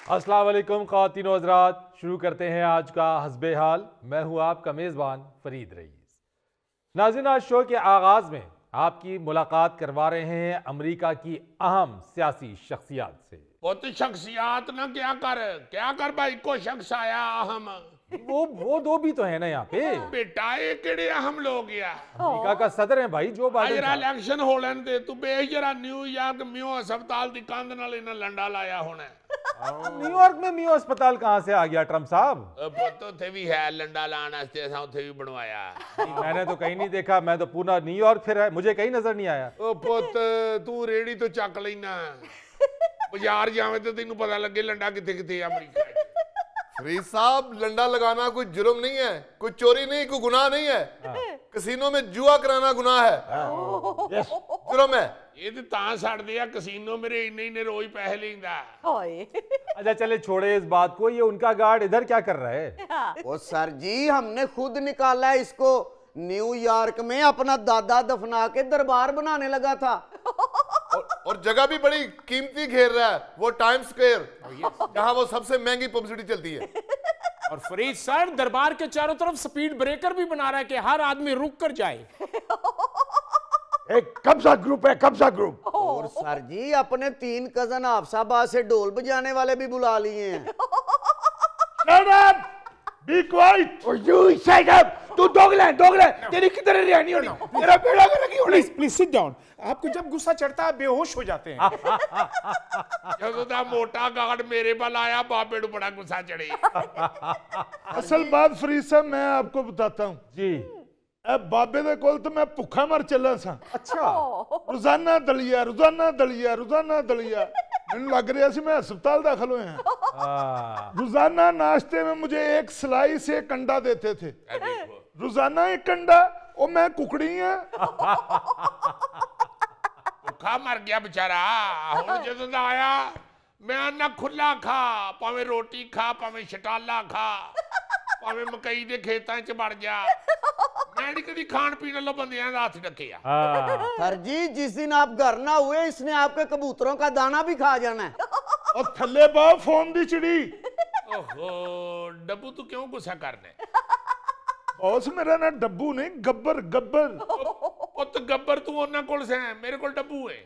अस्सलाम वालेकुम ख़वातीन व हज़रात, शुरू करते हैं आज का हस्बे हाल। मैं हूँ आपका मेज़बान फरीद रईस। नाज़रीन, आज शो के आगाज़ में आपकी मुलाकात करवा रहे हैं अमेरिका की अहम सियासी शख्सियात से। पुत शख्सियात ना क्या कर भाई को शख्स आया अहम वो दो भी तो है ना यहाँ पे। बेटा ये केड़े अहम लोग या अमेरिका का सदर है भाई जो बाइडेन जरा साहब। इलेक्शन हो लेन दे तू बे जरा न्यूयॉर्क मियो अस्पताल दी कंध नाल इन्हां लंडा लाया होना न्यूयॉर्क में मियो अस्पताल कहाँ से आ गया ट्रम्प साहब? पुत उत्थे भी है लंडा लाने वास्ते असां उत्थे भी बनवाया। मैंने तो कहीं नहीं देखा, मैं तो पूरा न्यूयॉर्क फिर है, मुझे कहीं नजर नहीं आया। ओ पुत तू रेड़ी तो चक लेना बाजार जावे तो तेनू पता लगे लंडा किथे किथे अमेरिका च। फरीद साहब, लंडा लगाना कोई जुर्म नहीं है, कोई चोरी नहीं, कोई गुनाह नहीं है। कसीनो में जुआ कराना गुनाह है, जुर्म है। ये तो तां छड्डदे आ कसीनो मेरे इन्ने रोज पैसे लेंदा। अच्छा चले छोड़े इस बात को, ये उनका गार्ड इधर क्या कर रहा है? ओ सर जी, हमने खुद निकाला है इसको। न्यूयॉर्क में अपना दादा दफना के दरबार बनाने लगा था। और जगह भी बड़ी कीमती घेर रहा है, वो टाइम स्क्वायर, जहां वो सबसे महंगी पब्लिसिटी चलती है। और फरीद सर दरबार के चारों तरफ स्पीड ब्रेकर भी बना रहा है कि हर आदमी रुक कर जाए। एक कब्जा ग्रुप है, कब्जा ग्रुप। और सर जी, अपने 3 कजन हाफसाबाद से ढोल बजाने वाले भी बुला लिए हैं। Shut up! Be quiet! Or you shut up! तू दोगला है, तेरी किधर रहनी होनी, तेरा बेड़ा कर लगी होनी। Please sit down. आपको जब गुस्सा चढ़ता है बेहोश हो जाते हैं। ਜਦੋਂ ਦਾ मोटा गार्ड मेरे वाल आया बाबे ਨੂੰ बड़ा गुस्सा चढ़े। असल बात फरीद साहब मैं आपको बताता हूँ जी। अब बाबे दे कोल तो मैं भुखा मर चला सा। अच्छा। रोजाना दलिया मैंने लग रहा सी मैं अस्पताल दाखिल हुए हैं। रोजाना नाश्ते में मुझे एक स्लाइस एक अंडा देते थे, रोजाना एक अंडा। और मैं कुकड़ी है, भुखा मर गया बेचारा। हुण जदों दा आया मैं ना खुला खा, भावें रोटी खा, भावें छटाला खा, भावें मकई दे खेतां च वड़ जा, मैं नहीं कदी खान पीन वालों बंदियां दा हथ ढकिया। सर जी, जिस दिन आप घर ना हुए इसने आपके कबूतरों का दाना भी खा जाना है। और थल्ले पाओ फोन दी चिड़ी। ओहो डब्बू तू क्यों गुस्सा करने? बॉस मेरा ना डब्बू नहीं, गब्बर। पुत गब्बर तू उन्हां कोल से, मेरे कोल डब्बू है।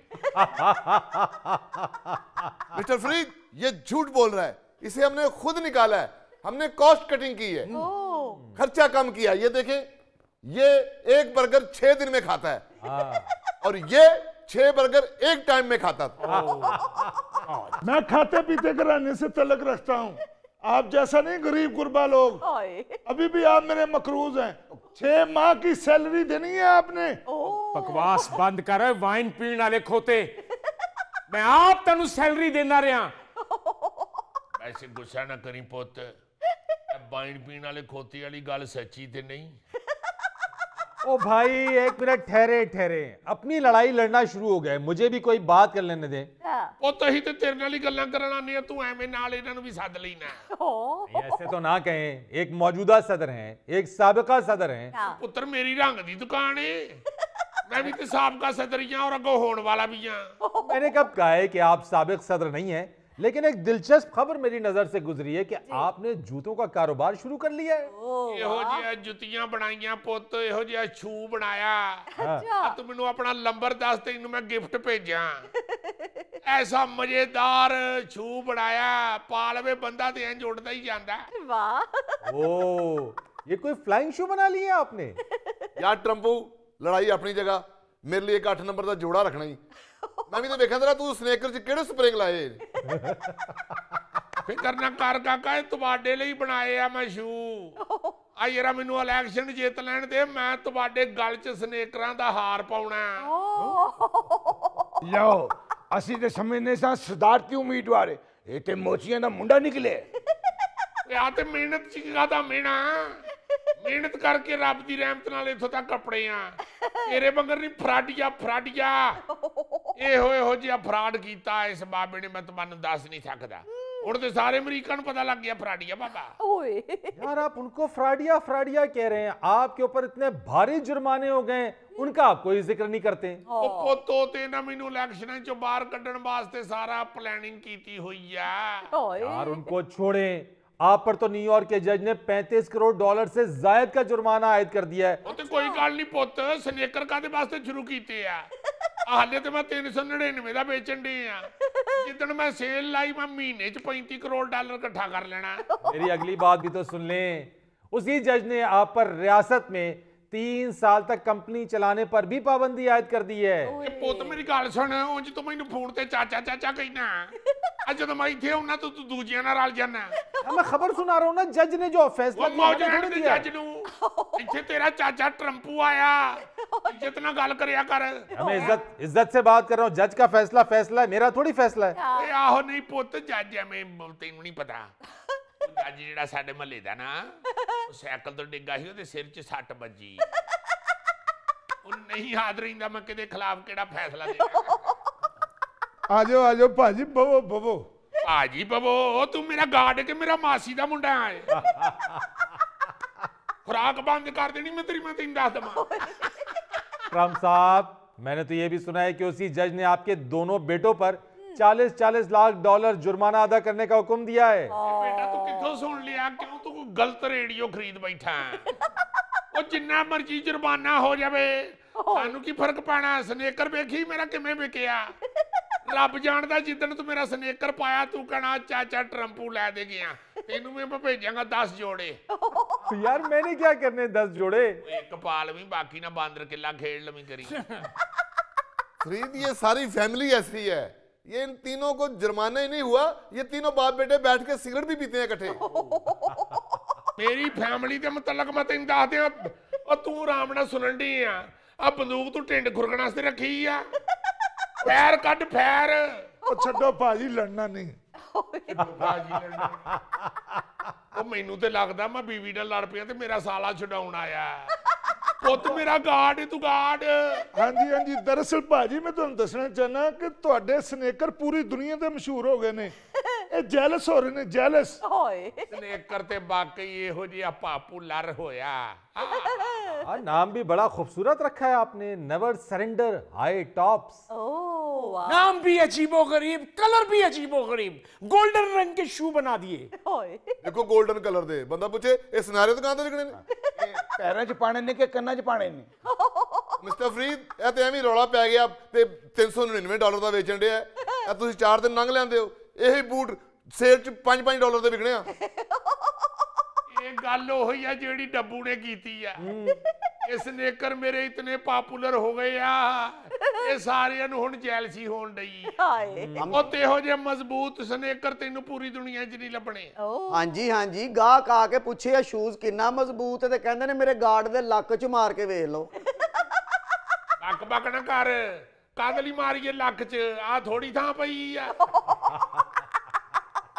मिस्टर फरीद, ये झूठ बोल रहा है। इसे हमने खुद निकाला है, हमने कॉस्ट कटिंग की है, खर्चा कम किया। ये देखें, ये एक बर्गर 6 दिन में खाता है और ये 6 बर्गर एक टाइम में खाता था। मैं खाते पीते कराने से तलक रखता हूँ, आप जैसा नहीं गरीब गुरबा लोग। अभी भी आप मेरे मकरूज हैं। 6 माह की सैलरी देनी है आपने। बकवास बंद कर, वाइन पीण वाले खोते। मैं आप तेनू सैलरी देना रहा। वैसे गुस्सा ना करी पुत, वाइन पीण वाले खोते वाली गल सच्ची ते नहीं। ओ भाई एक मिनट ठहरे, अपनी लड़ाई लड़ना शुरू हो गए, मुझे भी कोई बात कर लेने दे। पुत अही ते तेरे नाल ही गल्लां करन आने, तू एवें नाल इन्हां नूं भी सद लैना। ऐसे तो ना कहें, एक मौजूदा सदर हैं, एक साबिका सदर हैं। पुत्र मेरी रंग दी दुकान है, मैं भी तो साबका सदर ही हां और अगों होण वाला भी हां। मैंने कब कहा है कि आप साबिक सदर नहीं हैं, लेकिन एक दिलचस्प खबर मेरी नजर से गुजरी है कि आपने जूतों का कारोबार शुरू कर लिया है। ਇਹੋ ਜਿਹੀਆਂ ਜੁੱਤੀਆਂ ਬਣਾਈਆਂ ਪੁੱਤ, ਇਹੋ ਜਿਹਾ ਛੂ ਬਣਾਇਆ। ਤੂੰ ਮੈਨੂੰ ਆਪਣਾ ਨੰਬਰ ਦੱਸ, ਤੈਨੂੰ ਮੈਂ ਗਿਫਟ ਭੇਜਾਂ। ਐਸਾ ਮਜ਼ੇਦਾਰ ਛੂ ਬਣਾਇਆ, ਪਾ ਲਵੇ ਬੰਦਾ ਤੇ ਇੰਜ ਉੱਡਦਾ ਹੀ ਜਾਂਦਾ। वाह। ओ, ये कोई फ्लाइंग शो बना लिया आपने? यार ट्रम्पू, लड़ाई अपनी जगह, मेरे लिए एक 8 नंबर का जोड़ा रखना ही। मैं भी तो देखा तेरा तू स्नेकर च केड़े स्प्रिंग लाए। ਫਿਕਰ ਨਾ ਕਰ ਕਾਕਾ, ਇਹ ਤੁਹਾਡੇ ਲਈ ਬਣਾਏ ਆ ਮੈਂ ਸ਼ੂ। ਆ ਯਾਰਾ ਮੈਨੂੰ ਇਲੈਕਸ਼ਨ ਜਿੱਤ ਲੈਣ ਦੇ, ਮੈਂ ਤੁਹਾਡੇ ਗਲ 'ਚ ਸਨੇਕਰਾਂ ਦਾ ਹਾਰ ਪਾਉਣਾ। लो असि ते समझने सा सदारती उम्मीदवार है, ये ते मोचियां दा मुंडा निकले। ਆ ਤੇ ਮਿਹਨਤ 'ਚ ਕਾਹਦਾ ਮਿਹਣਾ, ਮਿਹਨਤ ਕਰਕੇ ਰੱਬ ਦੀ ਰਹਿਮਤ ਨਾਲ ਇੱਥੋਂ ਤੱਕ ਕੱਪੜੇ ਆ। ਤੇਰੇ ਬੰਗਰ ਨਹੀਂ ਫਰਾਡੀਆ ਇਹੋ ਜਿਹਾ ਫਰਾਡ ਕੀਤਾ ਇਸ ਬਾਬੇ ਨੇ, ਮੈਂ ਤੁਹਾਨੂੰ ਦੱਸ ਨਹੀਂ ਸਕਦਾ। ਹੁਣ ਤੇ ਸਾਰੇ ਅਮਰੀਕਾ ਨੂੰ पता लग गया फराडिया बाबा। ओए यार आप उनको फ्राडिया फ्राडिया कह रहे हैं, आपके ऊपर इतने भारी जुर्माने हो गए, उनका आप कोई जिक्र नहीं करते। ਉਹ ਪੋਤੋ ਤੇ ਨਾ ਮੈਨੂੰ ਇਲੈਕਸ਼ਨਾਂ ਚੋਂ ਬਾਹਰ ਕੱਢਣ ਵਾਸਤੇ ਸਾਰਾ ਪਲੈਨਿੰਗ ਕੀਤੀ ਹੋਈ ਆ। ओए यार उनको छोड़ें, आप पर तो न्यूयॉर्क के जज ने $35 करोड़ से जायद का जुर्माना आयद कर दिया है। ਉਹ ਤੇ ਕੋਈ ਗੱਲ ਨਹੀਂ ਪੁੱਤ, ਸਨੇਕਰ ਕਾਦੇ ਵਾਸਤੇ ਸ਼ੁਰੂ ਕੀਤੇ ਆ? ਹਾਲੇ ਤੇ ਮੈਂ 399 ਦਾ ਵੇਚਣ ਡੇ ਆ। ਜਿੱਦਣ ਮੈਂ ਸੇਲ ਲਾਈ ਮੈਂ ਮਹੀਨੇ ਚ $35 करोड़ ਇਕੱਠਾ ਕਰ ਲੈਣਾ। मेरी अगली बात भी तो सुन लें, उसी जज ने आप पर रियासत में 3 साल तक कंपनी चलाने पर भी पाबंदी आयद कर दी है। ਇਹ ਪੁੱਤ ਮੇਰੀ ਗੱਲ ਸੁਣ, ਉਂਝ ਤੂੰ ਮੈਨੂੰ ਫੋਨ ਤੇ ਚਾਚਾ ਚਾਚਾ ਕਹਿਣਾ, ਅੱਜ ਜਦੋਂ ਮੈਂ ਇੱਥੇ ਆਉਣਾ ਤੂੰ ਦੂਜਿਆਂ ਨਾਲ ਰਲ ਜਾਣਾ। हाँ, मैं खबर सुना रहा हूँ ना, जज ने जो फैसला ਉਹ दिया ਮੌਜੂਦ मैंने थोड़ी दिया। ਜੱਜ ਨੂੰ ਇੱਥੇ ਤੇਰਾ ਚਾਚਾ ਟਰੰਪੂ ਆਇਆ, ਇੱਜ਼ਤ ਨਾਲ ਗੱਲ ਕਰਿਆ ਕਰ। मैं इज्जत से बात कर रहा हूँ, जज का फैसला फैसला है, मेरा थोड़ी फैसला है। ਏ ਆਹੋ ਨਹੀਂ ਪੁੱਤ, ਜੱਜ ਐਵੇਂ ਤੈਨੂੰ ਨਹੀਂ ਪਤਾ। ਉਹ ਜੱਜ ਜਿਹੜਾ ਸਾਡੇ ਮਹੱਲੇ ਦਾ ਨਾ, ਉਹ ਸਾਈਕਲ ਤੋਂ ਡਿੱਗਾ ਸੀ, ਉਹਦੇ ਸਿਰ 'ਚ ਸੱਟ ਵੱਜੀ। ਉਹ ਨਹੀਂ ਯਾਦ ਰਹਿੰਦਾ ਮੈਂ ਕਿਹਦੇ ਖਿਲਾਫ ਕਿਹੜਾ ਫੈਸਲਾ ਦੇਣਾ। आ जाओ भाजी, बवो बवो। ਭਾਜੀ ਬਬੋ, ਤੂੰ ਮੇਰਾ ਗਾਰਡ ਕਿ ਮੇਰਾ ਮਾਸੀ ਦਾ ਮੁੰਡਾ ਹੈ? ਖੁਰਾਕ ਬੰਦ ਕਰ ਦੇਣੀ ਮੈਂ ਤੇਰੀ, ਮੈਂ ਤੈਨੂੰ ਦੱਸ ਦਵਾਂ। ट्रम्प साहब, मैंने तो ये भी सुना है कि उसी जज ने आपके दोनों बेटों पर 40-40 लाख डॉलर जुर्माना अदा करने का हुक्म दिया है। ਬੇਟਾ ਤੂੰ ਕਿੱਥੋਂ ਸੁਣ ਲਿਆ? ਕਿਉਂ ਤੂੰ ਕੋਈ ਗਲਤ ਰੇਡੀਓ ਖਰੀਦ ਬੈਠਾ? ਉਹ ਜਿੰਨਾ ਮਰਜ਼ੀ ਜੁਰਮਾਨਾ ਹੋ ਜਾਵੇ, ਸਾਨੂੰ ਕੀ ਫਰਕ ਪੈਣਾ? ਸਨੇਕਰ ਵੇਖੀ ਮੇਰਾ ਕਿਵੇਂ ਵਿਕਿਆ। ਰੱਬ ਜਾਣਦਾ, ਜਿੱਦਣ ਤੂੰ ਮੇਰਾ ਸਨੇਕਰ ਪਾਇਆ ਤੂੰ ਕਹਿਣਾ ਚਾਚਾ ਟਰੰਪੂ ਲੈ ਦੇ ਗਿਆ। ਤੈਨੂੰ ਮੈਂ ਭੇਜਾਂਗਾ 10 ਜੋੜੇ। यार मैंने क्या करने 10 जोड़े? ਇੱਕ ਪਾਲ ਵੀ, ਬਾਕੀ ਨਾ ਬਾਂਦਰ ਕਿੱਲਾ ਖੇਡ ਲਵੀਂ ਕਰੀ। फरीद, ये सारी फैमिली ऐसी है, ये इन तीनों को जुर्माना ही नहीं हुआ, ये तीनों बाप बेटे बैठ के सिगरेट भी पीते हैं इकट्ठे। ਮੇਰੀ ਫੈਮਿਲੀ ਦੇ ਮੁਤਲਕ ਮੈਂ ਤੈਨੂੰ ਦੱਸ ਦਿਆਂ, ਉਹ ਤੂੰ ਆਰਾਮ ਨਾਲ ਸੁਣਨ ਦੀ ਆ ਬੰਦੂਕ ਤੂੰ ਢਿੰਡ ਖੁਰਕਣ ਵਾਸਤੇ ਰੱਖੀ ਆ। ਫੈਰ ਕੱਢ ਫੈਰ। ओ छड्डो भाजी, लड़ना नहीं। ਉਹ ਮੈਨੂੰ ਤੇ ਲੱਗਦਾ ਮੈਂ ਬੀਵੀ ਨਾਲ ਲੜ ਪਿਆ ਤੇ ਮੇਰਾ ਸਾਲਾ ਛਡਾਉਣ ਆਇਆ। ਪੁੱਤ ਮੇਰਾ ਗਾਰਡ ਹੈ, ਤੂੰ ਗਾਰਡ। हाँ जी, दरअसल भाजी मैं तुहानू दसना चाहना कि तुहाडे स्नेकर पूरी दुनिया ते मशहूर हो गए ने। ये जेलस हो रहे ने, जेलस। ओए ਸਨੇਕਰ ਤੇ ਵਾਕਈ ਇਹੋ ਜਿਹਾ ਪਾਪੂਲਰ ਹੋਇਆ। और नाम भी बड़ा खूबसूरत रखा है आपने, नेवर सरेंडर हाई टॉप्स। ओ वाह नाम भी अजीबो गरीब, कलर भी अजीबो गरीब, गोल्डन रंग के शू बना दिए। ओए देखो गोल्डन कलर दे, बंदा पूछे ये सिनारे तो कहां ते लिखने ने? ਪੈਰਾਂ 'ਚ ਪਾਣੇ ਨੇ ਕਿ ਕੰਨਾਂ 'ਚ ਪਾਣੇ ਨੇ? ਮਿਸਟਰ ਫਰੀਦ, ਇਹ ਤੇ ਐਵੇਂ ਰੌਲਾ ਪੈ ਗਿਆ ਤੇ $399 ਦਾ ਵੇਚਣ ਡਿਆ। ਇਹ ਤੁਸੀਂ 4 ਦਿਨ ਲੰਘ ਲੈਂਦੇ ਹੋ, ਇਹੀ ਬੂਟ ਸੇਲ 'ਚ $5 ਦੇ ਵਿਕਣੇ ਆ। ਇਹ ਗੱਲ ਉਹੀ ਆ ਜਿਹੜੀ ਡੱਬੂ ਨੇ ਕੀਤੀ ਆ। ਇਹ ਸਨੇਕਰ ਮੇਰੇ ਇਤਨੇ ਪਾਪੂਲਰ ਹੋ ਗਏ ਆ, ਇਹ ਸਾਰਿਆਂ ਨੂੰ ਹੁਣ ਜੈਲਸੀ ਹੋਣ ਡਈ। हाय ਉਹ ਤੇ ਇਹੋ ਜਿਹੇ ਮਜ਼ਬੂਤ ਸਨੇਕਰ ਤੈਨੂੰ ਪੂਰੀ ਦੁਨੀਆ 'ਚ ਨਹੀਂ ਲੱਭਣੇ। ਹਾਂਜੀ ਗਾਹਕ ਆ ਕੇ ਪੁੱਛੇ ਆ ਸ਼ੂਜ਼ ਕਿੰਨਾ ਮਜ਼ਬੂਤ ਹੈ ਤੇ ਕਹਿੰਦੇ ਨੇ ਮੇਰੇ ਗਾਰਡ ਦੇ ਲੱਕ 'ਚ ਮਾਰ ਕੇ ਵੇਖ ਲਓ। ਬੱਕ ਬੱਕ ਨਾ ਕਰ, ਕਾਦਲੀ ਮਾਰੀਏ ਲੱਕ 'ਚ, ਆ ਥੋੜੀ ਥਾਂ ਪਈ ਆ।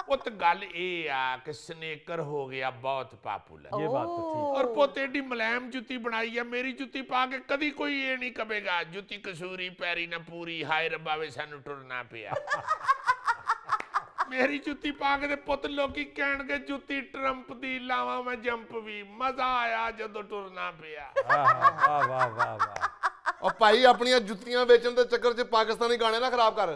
ਪੁੱਤ ਗੱਲ ਇਹ ਆ ਕਿ ਸਨੇਕਰ ਹੋ ਗਿਆ ਬਹੁਤ ਪਾਪੂਲਰ। ये बात तो ठीक। ਔਰ ਪੁੱਤ ਏਡੀ ਮੁਲਾਇਮ ਜੁੱਤੀ ਬਣਾਈ ਆ, ਮੇਰੀ ਜੁੱਤੀ ਪਾ ਕੇ ਕਦੀ ਕੋਈ ਇਹ ਨਹੀਂ ਕਹੇਗਾ ਜੁੱਤੀ ਕਸੂਰੀ ਪੈਰੀ ਨਾ ਪੂਰੀ, ਹਾਏ ਰੱਬਾ ਵੇ ਸਾਨੂੰ ਟੁਰਨਾ ਪਿਆ। ਮੇਰੀ ਜੁੱਤੀ ਪਾ ਕੇ ਤੇ ਪੁੱਤ ਲੋਕੀ ਕਹਿਣਗੇ ਜੁੱਤੀ ਟਰੰਪ ਦੀ, ਲਾਵਾਂ ਮੈਂ ਜੰਪ ਵੀ। ਮਜ਼ਾ ਆਇਆ ਜਦੋਂ ਟੁਰਨਾ ਪਿਆ। वाह वाह वाह वाह। और भाई अपनी जुत्तियां बेचने के चक्कर च पाकिस्तानी गाने ना खराब कर।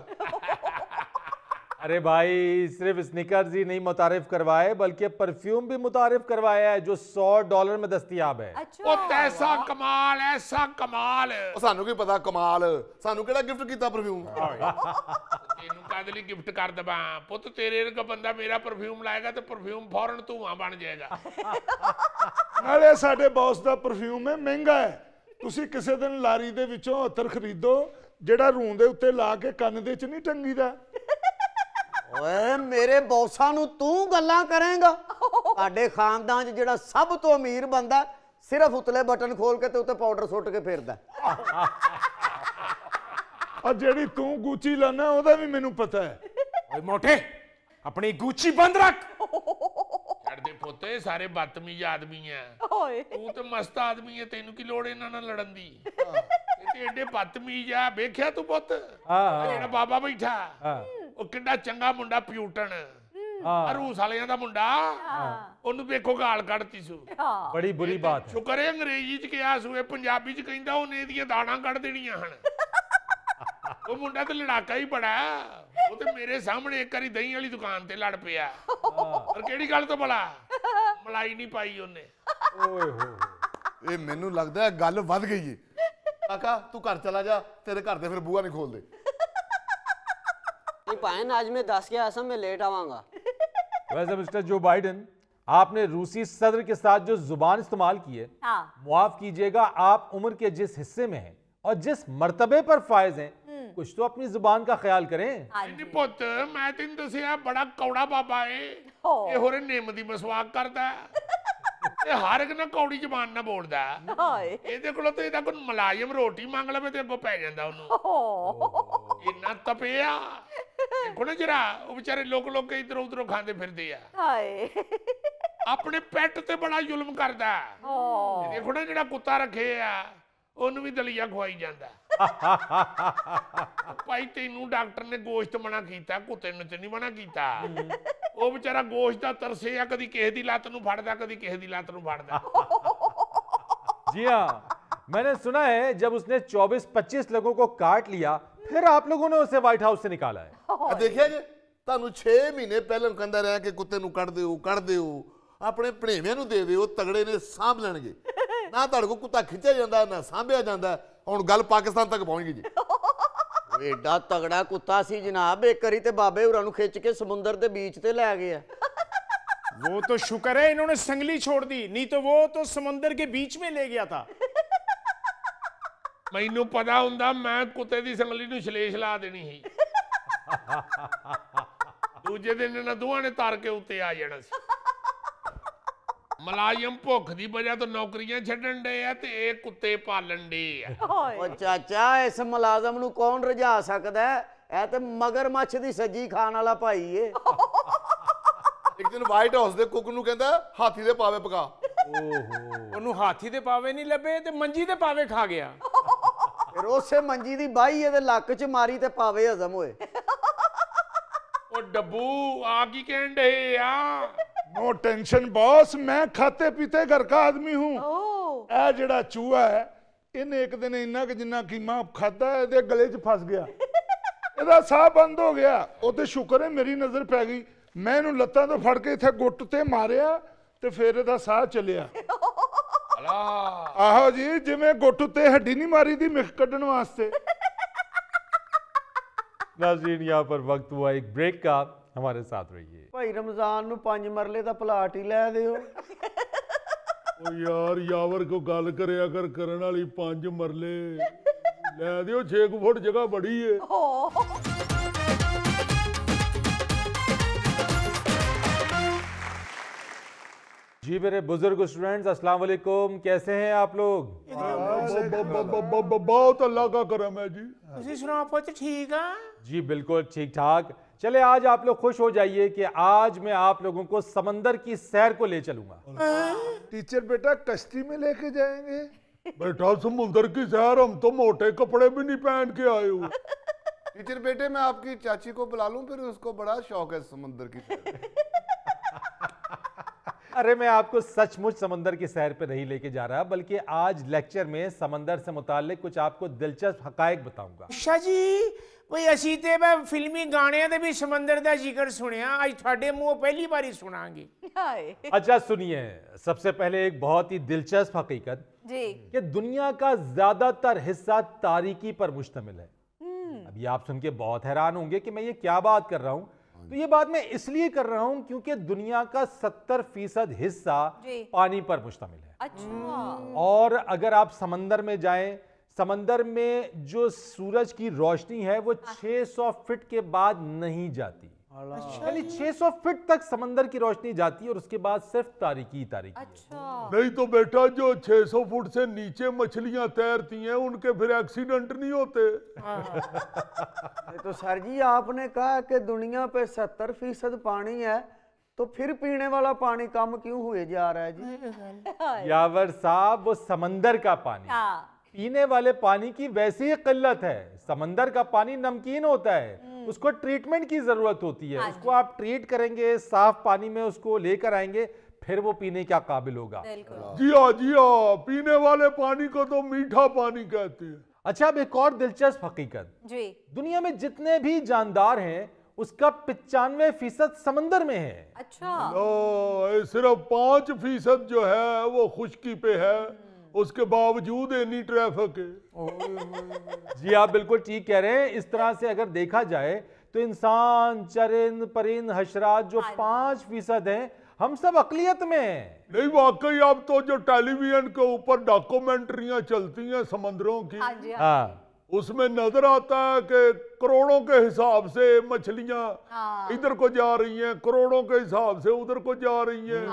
अरे भाई, सिर्फ स्निकर्स ही नहीं मुतारिफ करवाए, बल्कि परफ्यूम भी मुतारिफ करवाया है जो $100 में दस्तयाब है। अच्छा ਉਹ ਐਸਾ ਕਮਾਲ, ਐਸਾ ਕਮਾਲ। ਉਹ ਸਾਨੂੰ ਕੀ ਪਤਾ ਕਮਾਲ, ਸਾਨੂੰ ਕਿਹੜਾ ਗਿਫਟ ਕੀਤਾ ਪਰਫਿਊਮ? ਤੈਨੂੰ ਕਾਹਦੇ ਲਈ ਗਿਫਟ ਕਰ ਦਵਾਂ ਪੁੱਤ? ਤੇਰੇ ਵਰਗਾ ਬੰਦਾ ਮੇਰਾ ਪਰਫਿਊਮ ਲਾਏਗਾ ਤੇ ਪਰਫਿਊਮ ਫੌਰਨ ਧੂਆਂ ਬਣ ਜਾਏਗਾ। ਨਾਲੇ ਸਾਡੇ ਬੌਸ ਦਾ ਪਰਫਿਊਮ ਹੈ, ਮਹਿੰਗਾ ਹੈ। ਤੁਸੀਂ ਕਿਸੇ ਦਿਨ ਲਾਰੀ ਦੇ ਵਿੱਚੋਂ ਅਤਰ ਖਰੀਦੋ ਜਿਹੜਾ ਰੂੰ ਦੇ ਉੱਤੇ ਲਾ ਕੇ ਕੰਨ ਦੇ 'ਚ ਨਹੀਂ ਟੰਗੀਦਾ। ਓਏ ਮੇਰੇ ਬੌਸਾਂ ਨੂੰ ਤੂੰ ਗੱਲਾਂ ਕਰੇਂਗਾ? ਸਾਡੇ ਖਾਨਦਾਨ 'ਚ ਜਿਹੜਾ ਸਭ ਤੋਂ ਅਮੀਰ ਬੰਦਾ ਸਿਰਫ ਉਤਲੇ ਬਟਨ ਖੋਲ ਕੇ ਤੇ ਉੱਤੇ ਪਾਊਡਰ ਸੁੱਟ ਕੇ ਫਿਰਦਾ। ਔਰ ਜਿਹੜੀ ਤੂੰ ਗੂਚੀ ਲਾਣਾ ਉਹਦਾ ਵੀ ਮੈਨੂੰ ਪਤਾ ਹੈ। ओए मोटे, अपनी गुच्ची बंद रख। ਛੱਡ ਦੇ ਪੁੱਤ, ਇਹ ਸਾਰੇ ਬਦਤਮੀਜ਼ ਆਦਮੀ ਆ। ओए ਤੂੰ ਤੇ ਮਸਤ ਆਦਮੀ ਹੈ, ਤੈਨੂੰ ਕੀ ਲੋੜ ਇਹਨਾਂ ਨਾਲ ਲੜਨ ਦੀ? ਇਹ ਤੇ ਏਡੇ ਬਦਤਮੀਜ਼ ਆ, ਵੇਖਿਆ ਤੂੰ ਪੁੱਤ? हाँ ਜਿਹੜਾ ਬਾਬਾ ਬੈਠਾ हाँ। ਉਹ ਕਿੰਨਾ ਚੰਗਾ ਮੁੰਡਾ, ਪਿਊਟਨ। रूस वालियां दा मुंडा ਉਹਨੂੰ ਵੇਖੋ ਗਾਲ ਕੱਢਤੀ ਸੂ बड़ी बुरी बात है। ਸ਼ੁਕਰ ਹੈ ਅੰਗਰੇਜ਼ੀ ਚ ਕਿਹਾ ਸੂ ਇਹ ਪੰਜਾਬੀ ਚ ਕਹਿੰਦਾ ਉਹਨੇ ਇਹਦੀਆਂ ਦਾਣਾ ਕੱਢ ਦੇਣੀਆਂ ਹਨ ਉਹ ਮੁੰਡਾ ਤੇ ਲੜਾਕਾ ਹੀ ਬੜਾ ਉਹ ਤੇ ਮੇਰੇ ਸਾਹਮਣੇ ਇੱਕ ਵਾਰੀ ਦਹੀਂ ਵਾਲੀ ਦੁਕਾਨ ਤੇ ਲੜ ਪਿਆ ਪਰ ਕਿਹੜੀ ਗੱਲ ਤੋਂ ਭਲਾ ਮਲਾਈ ਨਹੀਂ ਪਾਈ ਉਹਨੇ ओए हो ਇਹ ਮੈਨੂੰ ਲੱਗਦਾ ਹੈ ਗੱਲ ਵੱਧ ਗਈ ਏ ਕਾਕਾ ਤੂੰ ਘਰ ਚਲਾ ਜਾ ਤੇਰੇ ਘਰ ਦੇ ਫਿਰ ਬੂਆ ਨਹੀਂ ਖੋਲਦੇ नहीं पायन आज मैं 10 के आसम में लेट आवांगा। वैसे मिस्टर जो बाइडेन, आपने रूसी सदर के साथ जो जुबान इस्तेमाल की है, माफ कीजिएगा, आप उम्र के जिस हिस्से में हैं और जिस मर्तबे पर फायज हैं, कुछ तो अपनी जुबान का ख्याल करें। ਨਹੀਂ ਪੁੱਤ ਮੈਂ ਤੈਨੂੰ ਦੱਸਿਆ ਬੜਾ ਕੌੜਾ ਬਾਬਾ ਏ ਇਹ ਹੋਰੇ ਨਿੰਮ ਦੀ ਮਸਵਾਕ ਕਰਦਾ ਇਹ ਹਰ ਇੱਕ ਨਾ ਕੌੜੀ ਜ਼ਬਾਨ ਨਾਲ ਬੋਲਦਾ ਇਹਦੇ ਕੋਲੋਂ ਤੇ ਇਹਦਾ ਕੋਈ ਮਲਾਇਮ ਰੋਟੀ ਮੰਗ ਲਵੇ ਤੇ ਅੱਗੋਂ ਪੈ ਜਾਂਦਾ ਉਹਨੂੰ ਇੰਨਾ ਤਪਿਆ ਦੇਖੋ ਨਾ ਜਰਾ ਉਹ ਵਿਚਾਰੇ ਲੋਕ ਇਧਰੋਂ ਉਧਰੋਂ ਖਾਂਦੇ ਫਿਰਦੇ ਆ ਆਪਣੇ ਪੈਟ ਤੇ ਬੜਾ ਜ਼ੁਲਮ ਕਰਦਾ ਦੇਖੋ ਨਾ ਜਿਹੜਾ ਕੁੱਤਾ ਰੱਖੇ ਆ ਉਹਨੂੰ ਵੀ ਦਲੀਆ ਖਵਾਈ ਜਾਂਦਾ ਭਾਈ ਤੈਨੂੰ ਡਾਕਟਰ ਨੇ ਗੋਸ਼ਤ ਮਨਾ ਕੀਤਾ ਕੁੱਤੇ ਨੂੰ ਤੇ ਨਹੀਂ ਮਨਾ ਕੀਤਾ ਉਹ ਵਿਚਾਰਾ ਗੋਸ਼ਤ ਦਾ ਤਰਸੇ ਆ ਕਦੀ ਕਿਸੇ ਦੀ ਲੱਤ ਨੂੰ ਫੜਦਾ ਕਦੀ ਕਿਸੇ ਦੀ ਲੱਤ ਨੂੰ ਫੜਦਾ जी हाँ, मैंने सुना है जब उसने 24-25 लोगों को काट लिया फिर आप लोगों ने उसे व्हाइट हाउस से निकाला है। ਦੇਖਿਆ ਜੇ ਤੁਹਾਨੂੰ 6 ਮਹੀਨੇ ਪਹਿਲਾਂ ਕਹਿੰਦਾ ਰਿਹਾ ਕਿ ਕੁੱਤੇ ਨੂੰ ਕੱਢ ਦਿਓ ਆਪਣੇ ਭਣੇਵਿਆਂ ਨੂੰ ਦੇ ਦਿਓ ਤਗੜੇ ਨੇ ਸਾਂਭ ਲੈਣਗੇ ਨਾ ਤੁਹਾਡੇ ਕੋਲ ਕੁੱਤਾ ਖਿੱਚਿਆ ਜਾਂਦਾ ਨਾ ਸਾਂਭਿਆ ਜਾਂਦਾ ਹੁਣ ਗੱਲ ਪਾਕਿਸਤਾਨ ਤੱਕ ਪਹੁੰਚ ਗਈ ਜੀ एडा तगड़ा कुत्ता सी जनाब एक करी ते बाबे होरां नु खिच के समुंदर दे बीच ते ले गया। वो तो शुक्र है इन्होंने संगली छोड़ दी, नहीं तो वो तो समंदर के बीच में ले गया था। ਮੈਨੂੰ ਪਤਾ ਹੁੰਦਾ ਮੈਂ ਕੁੱਤੇ ਦੀ ਸੰਗਲੀ ਨੂੰ ਛਲੇਸ਼ ਲਾ ਦੇਣੀ ਸੀ ਦੂਜੇ ਦਿਨ ਇਹਨਾਂ ਦੋਹਾਂ ਨੇ ਤਰ ਕੇ ਉੱਤੇ ਆ ਜਾਣਾ ਸੀ ਮਲਾਇਮ ਭੁੱਖ ਦੀ ਵਜ੍ਹਾ ਤੋਂ ਨੌਕਰੀਆਂ ਛੱਡਣ ਡੇ ਆ ਤੇ ਇਹ ਕੁੱਤੇ ਪਾਲਣ ਡੇ ਆ ओ चाचा इस मुलाजम नु कौन रजा सकदा है ए ते मगरमच्छ दी सजी खान वाला भाई है। ਇੱਕ ਦਿਨ ਵਾਈਟ ਹਾਊਸ ਦੇ ਕੁੱਕ ਨੂੰ ਕਹਿੰਦਾ ਹਾਥੀ ਦੇ ਪਾਵੇ ਪਕਾ ਉਹਨੂੰ ਹਾਥੀ ਦੇ ਪਾਵੇ ਨਹੀਂ ਲੱਭੇ ਤੇ ਮੰਜੀ ਦੇ ਪਾਵੇ ਖਾ ਗਿਆ फिर उसे मंजी दी बाही ਇਹਦੇ ਲੱਕ ਚ ਮਾਰੀ ਤੇ ਪਾਵੇ ਹਜ਼ਮ ਹੋਏ। ਉਹ ਡੱਬੂ ਆ ਕੀ ਕਹਿਣ ਡੇ ਆ नो टेंशन बॉस, मैं खाते पीते घर का आदमी हूँ। ए जेड़ा चूहा है इन्हें एक दिन इन्ना कि जिन्ना कीमा खादा है इहदे गले च फस गया ਇਹਦਾ ਸਾਹ ਬੰਦ ਹੋ ਗਿਆ ਉਹ ਤੇ ਸ਼ੁਕਰ ਹੈ ਮੇਰੀ ਨਜ਼ਰ ਪੈ ਗਈ ਮੈਂ ਇਹਨੂੰ ਲੱਤਾਂ ਤੋਂ ਫੜ ਕੇ ਇੱਥੇ ਗੁੱਟ ਤੇ ਮਾਰਿਆ ਤੇ ਫਿਰ ਇਹਦਾ ਸਾਹ ਚੱਲਿਆ ਆਹੋ ਜੀ ਜਿਵੇਂ ਗੁੱਟ ਉੱਤੇ ਹੱਡੀ ਨਹੀਂ ਮਾਰੀ ਦੀ ਮਿਖ ਕੱਢਣ ਵਾਸਤੇ। नाज़रीन, यहाँ पर वक्त हुआ एक ब्रेक का, हमारे साथ रहिए। भाई रमजान नु 5 मरले दा प्लाट ही लै दियो। ओ यार यावर को गल करया कर करन वाली 5 मरले लै दियो 6 फुट जगह बड़ी है। जी मेरे बुजुर्ग स्टूडेंट्स, अस्सलाम वालेकुम, कैसे हैं आप लोग? बहुत अल्लाह का करम है जी। ਤੁਸੀਂ ਸੁਣਾਓ ਪੁੱਤ ਠੀਕ ਆ? जी बिल्कुल ठीक ठाक। चले आज आप लोग खुश हो जाइए कि आज मैं आप लोगों को समंदर की सैर को ले चलूंगा। टीचर बेटा कश्ती में लेके जाएंगे? बेटा समुद्र की सैर हम तो मोटे कपड़े भी नहीं पहन के आए हुए। टीचर बेटे मैं आपकी चाची को बुला लूं, फिर उसको बड़ा शौक है समंदर की सैर। अरे मैं आपको सचमुच समंदर की सैर पे नहीं लेके जा रहा, बल्कि आज लेक्चर में समंदर से मुताल्लिक कुछ आपको दिलचस्प हकायक बताऊंगा। ਅੱਛਾ ਜੀ, ਭਈ ਅਸੀਂ ਤੇ ਮੈਂ ਫਿਲਮੀ ਗਾਣਿਆਂ ਦੇ ਵੀ ਸਮੁੰਦਰ ਦਾ ਜ਼ਿਕਰ ਸੁਣਿਆ, ਅੱਜ ਤੁਹਾਡੇ ਮੂੰਹੋਂ ਪਹਿਲੀ ਵਾਰੀ ਸੁਣਾਂਗੇ। अच्छा सुनिए, सबसे पहले एक बहुत ही दिलचस्प हकीकत जी कि दुनिया का ज्यादातर हिस्सा तारीकी पर मुश्तमिल है। अभी आप सुन के बहुत हैरान होंगे कि मैं ये क्या बात कर रहा हूं। तो ये बात मैं इसलिए कर रहा हूं क्योंकि दुनिया का 70% हिस्सा जी। पानी पर मुश्तमिल है। अच्छा और अगर आप समंदर में जाएं, समंदर में जो सूरज की रोशनी है वो 600 फीट के बाद नहीं जाती। यानी 600 फीट तक समंदर की रोशनी जाती है और उसके बाद सिर्फ तारीकी ही तारीकी है। अच्छा नहीं तो बेटा जो 600 फुट से नीचे मछलियां तैरती हैं उनके फिर एक्सीडेंट नहीं होते। तो सर जी आपने कहा कि दुनिया पे 70% पानी है, तो फिर पीने वाला पानी कम क्यों हुए जा रहा है जी? यावर साहब, वो समंदर का पानी, हाँ पीने वाले पानी की वैसी ही किल्लत है। समंदर का पानी नमकीन होता है, उसको ट्रीटमेंट की जरूरत होती है। हाँ उसको आप ट्रीट करेंगे, साफ पानी में उसको लेकर आएंगे, फिर वो पीने क्या काबिल होगा। जी हाँ, पीने वाले पानी को तो मीठा पानी कहते हैं। अच्छा, अब एक और दिलचस्प हकीकत, जी, दुनिया में जितने भी जानदार हैं उसका 95% समंदर में है। अच्छा, सिर्फ 5% जो है वो खुश्की पे है, उसके बावजूद इतनी ट्रैफिक है। जी आप बिल्कुल ठीक कह रहे हैं। इस तरह से अगर देखा जाए तो इंसान, चरिंद, परिंद, हशरात जो 5% हैं, हम सब अकलियत में हैं। नहीं, वाकई अब तो जो टेलीविजन के ऊपर डॉक्यूमेंट्रियां चलती हैं समंदरों की, हाँ जी, हाँ, उसमें नजर आता है कि करोड़ों के हिसाब से मछलियां इधर को जा रही हैं, करोड़ों के हिसाब से उधर को जा रही हैं।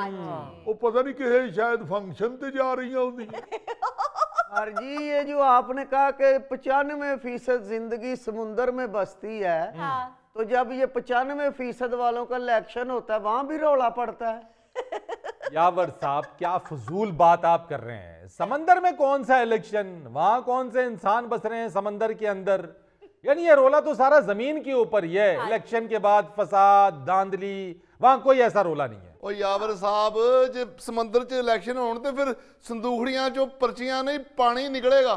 वो पता नहीं किसी शायद फंक्शन पे जा रही हैं। सर जी, ये जो आपने कहा कि 95% जिंदगी समुंदर में बसती है, तो जब ये 95% वालों का इलेक्शन होता है, वहां भी रौला पड़ता है। यावर साहब, क्या फजूल बात आप कर रहे हैं। समंदर में कौन सा इलेक्शन, वहां कौन से इंसान बस रहे हैं समंदर के अंदर। यानी ये रोला तो सारा जमीन के ऊपर ही है। इलेक्शन के बाद फसाद, धांधली, वहां कोई ऐसा रोला नहीं है। ओ यावर साहब, जो समंदर च इलेक्शन होने तो फिर संदूखड़ियां जो पर्चियां नहीं, पानी निकलेगा।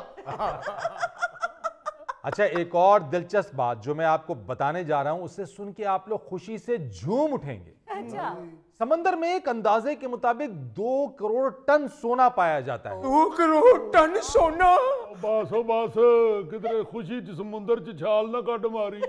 अच्छा, एक और दिलचस्प बात जो मैं आपको बताने जा रहा हूं, उससे सुन के आप लोग खुशी से झूम उठेंगे। अच्छा, समंदर में एक अंदाजे के मुताबिक 2 करोड़ टन सोना पाया जाता है। 2 करोड़ टन सोना। बस बस, किधरे खुशी च समुंदर च छाल ना कट मारी।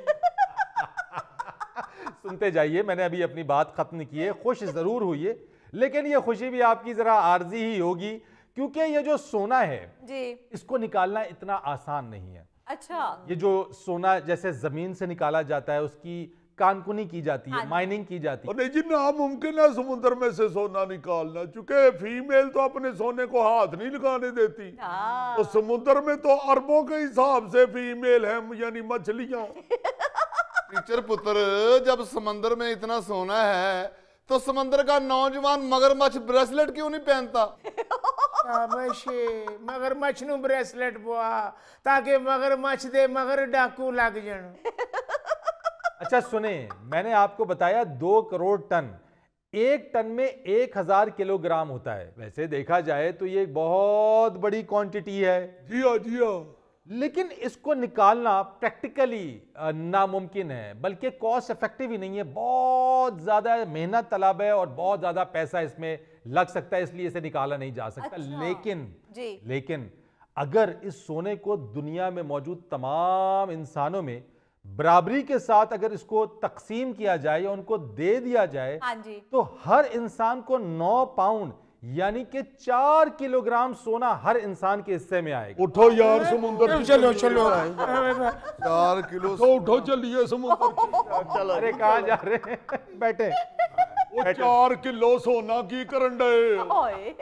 सुनते जाइए, मैंने अभी अपनी बात खत्म नहीं की है। खुश जरूर हुई है, लेकिन ये खुशी भी आपकी जरा आर्जी ही होगी, क्योंकि ये जो सोना है जी, इसको निकालना इतना आसान नहीं है। अच्छा, ये जो सोना जैसे जमीन से निकाला जाता है, उसकी कानकुनी की जाती है, माइनिंग की जाती है। नहीं जी, नामुमकिन है समुद्र में से सोना निकालना, चूंकि फीमेल तो अपने सोने को हाथ नहीं लगाने देती। तो समुद्र में तो अरबों के हिसाब से फीमेल है, यानी मछलियां। टीचर पुत्र, जब समंदर में इतना सोना है तो समंदर का नौजवान मगरमच्छ ब्रेसलेट क्यों नहीं पहनता? मगरमच्छ नूं ब्रेसलेट पवा ताकि मगरमच्छ दे मगर डाकू लग जान। अच्छा सुने, मैंने आपको बताया 2 करोड़ टन। 1 टन में 1000 किलोग्राम होता है। वैसे देखा जाए तो ये एक बहुत बड़ी क्वांटिटी है। जी हाँ, जी हाँ। लेकिन इसको निकालना प्रैक्टिकली नामुमकिन है, बल्कि कॉस्ट इफेक्टिव ही नहीं है। बहुत ज्यादा मेहनत तलब है और बहुत ज्यादा पैसा इसमें लग सकता है, इसलिए इसे निकाला नहीं जा सकता। अच्छा, लेकिन अगर इस सोने को दुनिया में मौजूद तमाम इंसानों में बराबरी के साथ अगर इसको तकसीम किया जाए या उनको दे दिया जाए, हाँ जी, तो हर इंसान को 9 पाउंड यानी कि 4 किलोग्राम सोना हर इंसान के हिस्से में आएगा। उठो यार समुद्र, चलो चलो 4 किलो तो उठो, चलिए समुद्र। चलो, अरे कहाँ जा रहे हैं? बैठे। वो 4 किलो सोना की करन डे? ओए,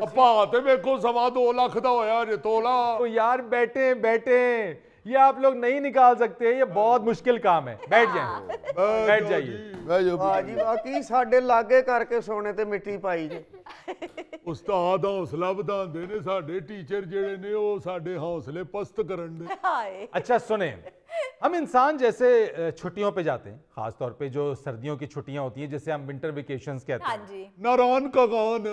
भाते देखो 2.25 लाख दा होया जे तोला। तो यार बैठे बैठे, ये आप लोग नहीं निकाल सकते, ये बहुत मुश्किल काम है। बैठ जाए, बैठ जाइए। बाजी बाकी साडे लागे करके सोने ते मिट्टी पाई जे। उस्ताद हौसला ਵਧਾਉਂਦੇ ਨੇ, ਸਾਡੇ टीचर ਜਿਹੜੇ ਨੇ ਉਹ ਸਾਡੇ हौसले पस्त करन दे। हाय, अच्छा सुने, हम इंसान जैसे छुट्टियों पे जाते हैं, खास तौर पे जो सर्दियों की छुट्टियां होती हैं, जिसे हम विंटर वेकेशंस कहते हाँ हैं। जी, नारायण का गान।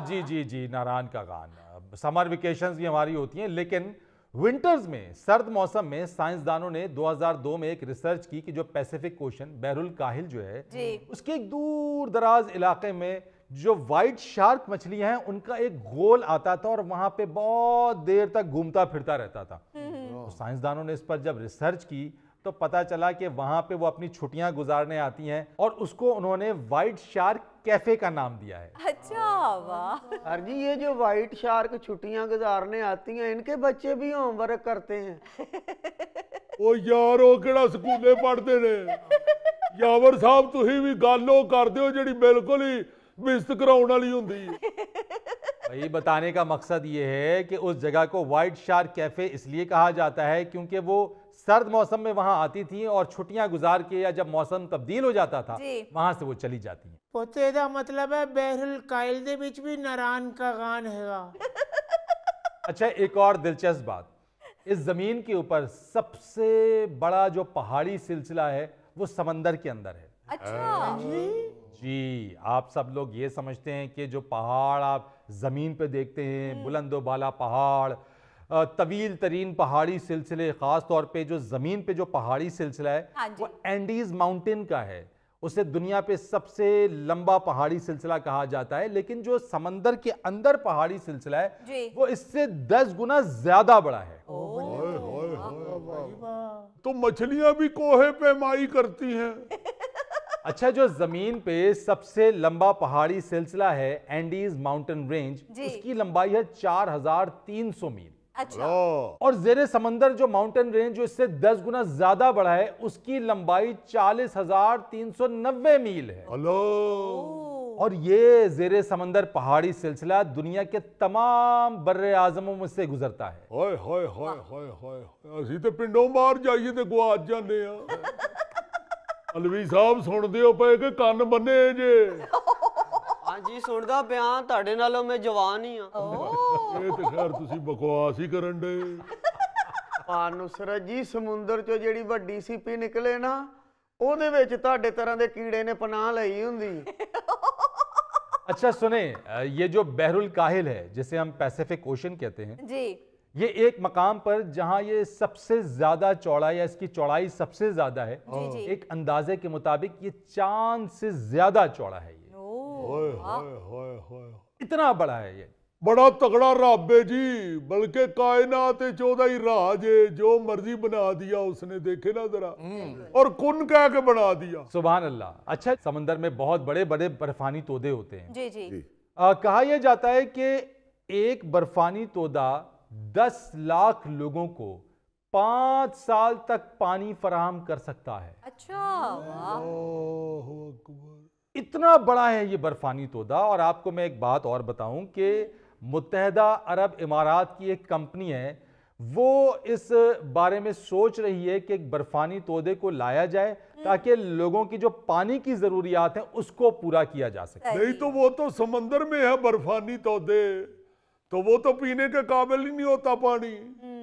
जी जी जी, नारायण का गान। समर वेकेशंस भी हमारी होती हैं, लेकिन विंटर्स में, सर्द मौसम में, साइंसदानों ने 2002 में एक रिसर्च की कि जो पैसिफिक ओशन, बहरुल काहिल जो है, जी, उसके एक दूर दराज इलाके में जो व्हाइट शार्क मछलियां हैं, उनका एक गोल आता था और वहां पे बहुत देर तक घूमता फिरता रहता था। तो साइंसदानों ने इस पर जब रिसर्च की तो पता चला कि वहां पे वो अपनी छुट्टियां गुजारने आती हैं और उसको उन्होंने व्हाइट शार्क कैफे का नाम दिया है। अच्छा, वाह, सर जी, ये जो व्हाइट शार्क छुट्टियां गुजारने आती हैं, इनके बच्चे भी होमवर्क करते हैं। ओ यार, ਉਹ ਕਿਹੜਾ ਸਕੂਲੇ ਪੜ੍ਹਦੇ ਨੇ? यावर साहब, ਤੁਸੀਂ ਵੀ ਗੱਲ ਉਹ ਕਰਦੇ ਹੋ ਜਿਹੜੀ ਬਿਲਕੁਲ ਹੀ ਮਿਸਤ ਕਰਾਉਣ ਵਾਲੀ ਹੁੰਦੀ ਹੈ। भाई बताने का मकसद ये है कि उस जगह को व्हाइट शार्क कैफे इसलिए कहा जाता है क्योंकि वो सर्द मौसम में वहां आती थी और छुट्टियां गुजार के, या जब मौसम तब्दील हो जाता था, वहां से वो चली जाती हैं। पोते दा मतलब है बहरुल कायल दे विच भी नारायण का गान हैगा। अच्छा, एक और दिलचस्प बात, इस जमीन के ऊपर सबसे बड़ा जो पहाड़ी सिलसिला है वो समंदर के अंदर है। अच्छा जी, आप सब लोग ये समझते हैं कि जो पहाड़ आप जमीन पे देखते हैं, बुलंदो बाला पहाड़, तवील तरीन पहाड़ी सिलसिले, खास तौर पे जो जमीन पे जो पहाड़ी सिलसिला है हाँ जी। वो एंडीज माउंटेन का है। उसे दुनिया पे सबसे लंबा पहाड़ी सिलसिला कहा जाता है। लेकिन जो समंदर के अंदर पहाड़ी सिलसिला जी। है वो इससे 10 गुना ज्यादा बड़ा है। तो मछलियां भी कोहे पे माई करती हैं। अच्छा, जो जमीन पे सबसे लंबा पहाड़ी सिलसिला है एंडीज माउंटेन रेंज, जी। उसकी लंबाई है 4300 मील। अच्छा और जेरे समंदर जो माउंटेन रेंज जो इससे 10 गुना ज्यादा बड़ा है, उसकी लंबाई 40,390 मील है। हेलो, और ये जेरे समंदर पहाड़ी सिलसिला दुनिया के तमाम बर्रे आजमों में से गुजरता है। हाय हाय हाय हाय हाय, ਅਸੀਂ ਤੇ ਪਿੰਡੋਂ ਬਾਹਰ ਜਾਈਏ ਤੇ ਗਵਾਚ ਜਾਂਦੇ ਆ। ਅਲਵੀ ਸਾਹਿਬ ਸੁਣਦੇ ਹੋ ਪਏ ਕਿ ਕੰਨ ਬੰਨੇ ਜੇ? हाँ जी सुनदा बयान ਤੁਹਾਡੇ ਨਾਲੋਂ ਮੈਂ ਜਵਾਨ ਹੀ ਆ। ਇਹ ਤੇ ਖੈਰ ਤੁਸੀਂ ਬਕਵਾਸ ਹੀ ਕਰਨ ਦੇ। ਨੁਸਰਤ ਜੀ ਸਮੁੰਦਰ ਚੋਂ ਜਿਹੜੀ ਵੱਡੀ ਸੀਪੀ ਨਿਕਲੇ ਨਾ ਉਹਦੇ ਵਿੱਚ ਤੁਹਾਡੇ ਤਰ੍ਹਾਂ ਦੇ ਕੀੜੇ ਨੇ ਪਨਾਹ ਲਈ ਹੁੰਦੀ। अच्छा सुने, ये जो बहरुल काहिल है जिसे हम पैसिफिक ओशन कहते हैं, जी। ये एक मकाम पर जहां ये सबसे ज्यादा चौड़ा या इसकी चौड़ाई सबसे ज्यादा है, जी, जी। एक अंदाजे के मुताबिक ये चांद से ज्यादा चौड़ा है। ये हाय हाय हाय हाय, इतना बड़ा है ये। बड़ा तगड़ा रब है जी, बल्कि कायनात चौदह ही राज है, जो मर्जी बना दिया उसने, देखे ना जरा, और कुन कह के बना दिया। सुभान अल्लाह। अच्छा, समंदर में बहुत बड़े बड़े बर्फानी तोदे होते हैं। जी जी कहा यह जाता है कि एक बर्फानी तोदा 10 लाख लोगों को 5 साल तक पानी फराहम कर सकता है। अच्छा वाह ओह अकबर। इतना बड़ा है ये बर्फानी तोदा। और आपको मैं एक बात और बताऊं कि मुत्तहदा अरब इमारात की एक कंपनी है, वो इस बारे में सोच रही है कि एक बर्फानी तोदे को लाया जाए ताकि लोगों की जो पानी की जरूरियात है उसको पूरा किया जा सके। नहीं तो वो तो समंदर में है बर्फानी तोदे, तो वो तो पीने के काबिल ही नहीं होता पानी।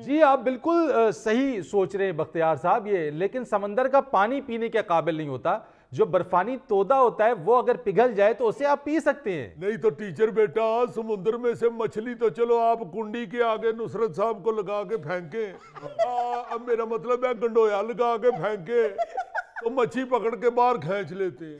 जी, आप बिल्कुल सही सोच रहे हैं बख्तियार साहब ये, लेकिन समंदर का पानी पीने के काबिल नहीं होता। जो बर्फानी तोदा होता है वो अगर पिघल जाए तो उसे आप पी सकते हैं। नहीं तो टीचर बेटा, समुद्र में से मछली तो चलो आप कुंडी के आगे नुसरत साहब को लगा के फेंके, अब मेरा मतलब है गंडोया लगा के फेंके तो मच्छी पकड़ के बाहर खींच लेते हैं।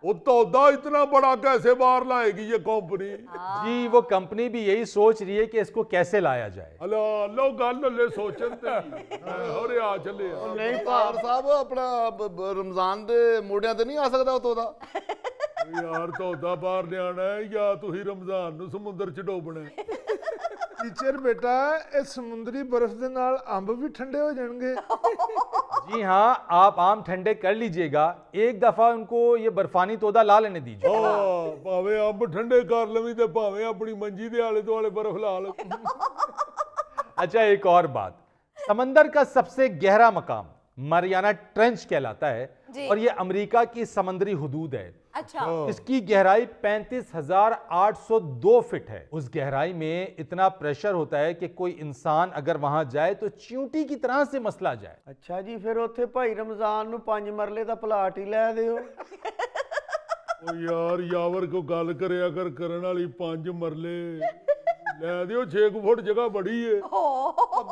वो तोदा इतना बड़ा कैसे बाहर लाएगी ये कंपनी? जी, वो कंपनी भी यही सोच रही है कि इसको कैसे लाया जाए। अला लो गल ले सोचन ते होरे आ चले आ। नहीं पार साहब, अपना रमजान दे मोड़ियां ते नहीं आ सकदा वो तोदा? यार तोदा बाहर लियाना है या तुही रमजान नु समुद्र च डोबना है? टीचर बेटा, इस समुद्री बर्फ दे नाल अंब भी ठंडे हो जाएंगे। जी हाँ, आप आम ठंडे कर लीजिएगा, एक दफा उनको ये बर्फानी तोदा ला लेने दीजिए। भावे अंब ठंडे कर लवी ते भावे अपनी मंजी दे आले दुआले बर्फ ला ले। अच्छा, एक और बात, समंदर का सबसे गहरा मकाम मारियाना ट्रेंच कहलाता है और ये अमेरिका की समंदरी हुदूद है। अच्छा इसकी गहराई 35,802 फीट है। उस गहराई में इतना प्रेशर होता है कि कोई इंसान अगर वहां जाए तो चींटी की तरह से मसला जाए। ਅੱਛਾ ਜੀ, ਫਿਰ ਉੱਥੇ ਭਾਈ ਰਮਜ਼ਾਨ ਨੂੰ 5 ਮਰਲੇ ਦਾ ਪਲਾਟ ਹੀ ਲੈ ਦਿਓ। ओ यार यावर को गल करया कर, करन वाली 5 मरले ले दियो, 6 फुट जगह बड़ी है।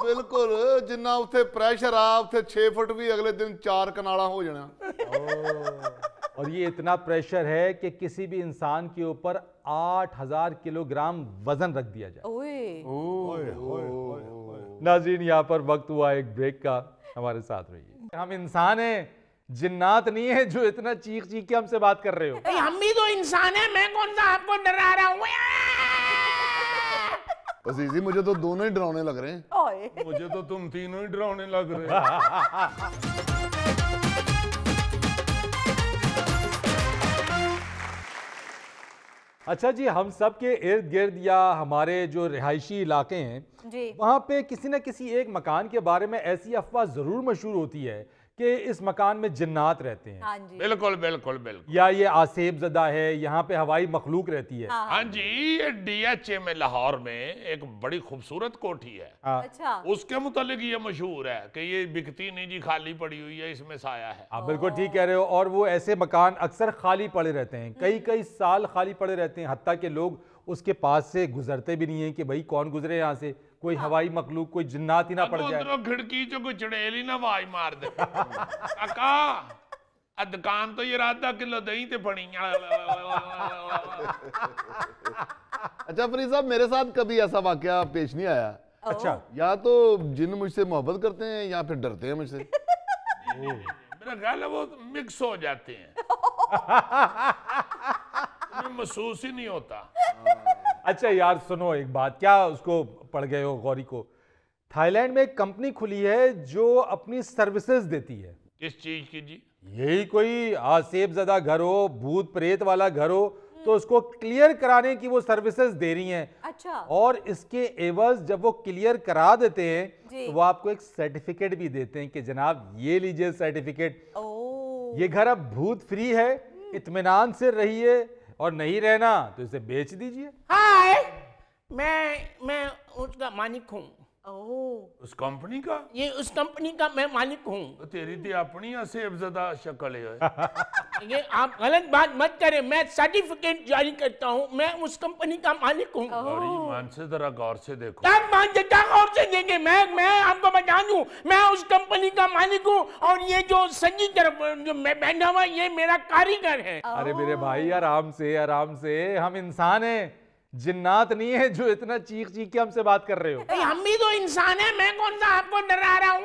बिल्कुल, जिन्ना उत्थे प्रेशर आ उत्थे 6 फुट भी अगले दिन 4 कनाला हो जाना। और ये इतना प्रेशर है कि किसी भी इंसान के ऊपर 8,000 किलोग्राम वजन रख दिया जाए। नाज़रीन, यहाँ पर वक्त हुआ एक ब्रेक का, हमारे साथ रहिए। हम इंसान हैं, जिन्नात नहीं है जो इतना चीख चीख के हमसे बात कर रहे हो। हम भी तो इंसान हैं, मैं कौन सा आपको डरा रहा हूँ? अजीजी, मुझे तो दोनों ही डरावने लग रहे हैं। मुझे तो तुम तीनों ही डरावने लग रहे हैं। अच्छा जी, हम सब के इर्द गिर्द या हमारे जो रिहायशी इलाके हैं जी। वहाँ पे किसी न किसी एक मकान के बारे में ऐसी अफवाह ज़रूर मशहूर होती है कि इस मकान में जिन्नात रहते हैं। हाँ जी। बिल्कुल बिल्कुल बिल्कुल। या ये आसेब ज़दा है, यहाँ पे हवाई मखलूक रहती है। हाँ जी, ये DHA में लाहौर में एक बड़ी खूबसूरत कोठी है। अच्छा। उसके मुतालिक ये मशहूर है कि ये बिकती नहीं जी, खाली पड़ी हुई है, इसमें साया है। आप बिल्कुल ठीक कह रहे हो। और वो ऐसे मकान अक्सर खाली पड़े रहते हैं, कई कई साल खाली पड़े रहते हैं, हत्ता के लोग उसके पास से गुजरते भी नहीं है कि भाई कौन गुजरे यहाँ से, कोई हवाई मखलूक, कोई जिन्नात ही ना पड़ जाए। उधरों खिड़की चो कोई चुड़ैल ही ना आवाज मार दे। काका आ दुकान तो ये आधा किलो दही ते पड़ी। अच्छा फरीद साहब, मेरे साथ कभी ऐसा वाकया पेश नहीं आया। अच्छा। या तो जिन मुझसे मोहब्बत करते हैं या फिर डरते हैं मुझसे। मेरा ख्याल है वो मिक्स हो जाते हैं, महसूस ही नहीं होता। अच्छा यार सुनो एक बात, क्या उसको पढ़ गए हो गौरी को? थाईलैंड में एक कंपनी खुली है जो अपनी सर्विसेज देती है। किस चीज की जी? यही कोई आसेब ज़दा घर हो, भूत प्रेत वाला घर हो, तो उसको क्लियर कराने की वो सर्विसेज दे रही हैं। अच्छा। और इसके एवज जब वो क्लियर करा देते हैं जी। तो वो आपको एक सर्टिफिकेट भी देते हैं कि जनाब ये लीजिए सर्टिफिकेट, ओह। ये घर अब भूत फ्री है, इत्मीनान से रहिए, और नहीं रहना तो इसे बेच दीजिए। हाय, मैं उसका मालिक हूँ। ओह। उस कंपनी का? ये उस कंपनी का मैं मालिक हूँ। तो तेरी थी अपनी असेबज़दा शक्ल है। ये आप गलत बात मत करें, मैं सर्टिफिकेट जारी करता हूँ, मैं उस कंपनी का मालिक हूँ। बड़ी ईमान से जरा गौर से देखो। क्या मान क्या गौर से देंगे? मैं आपको बता दूं, मैं उस कंपनी का मालिक हूँ, और ये जो सज्जी तरफ जो मैं बैठा हुआ, ये मेरा कारीगर है। अरे मेरे भाई आराम से आराम से, हम इंसान हैं, जिन्नात नहीं है जो इतना चीख चीख के हमसे बात कर रहे हो। भाई हम भी तो इंसान हैं, मैं कौन सा आपको डरा रहा हूँ?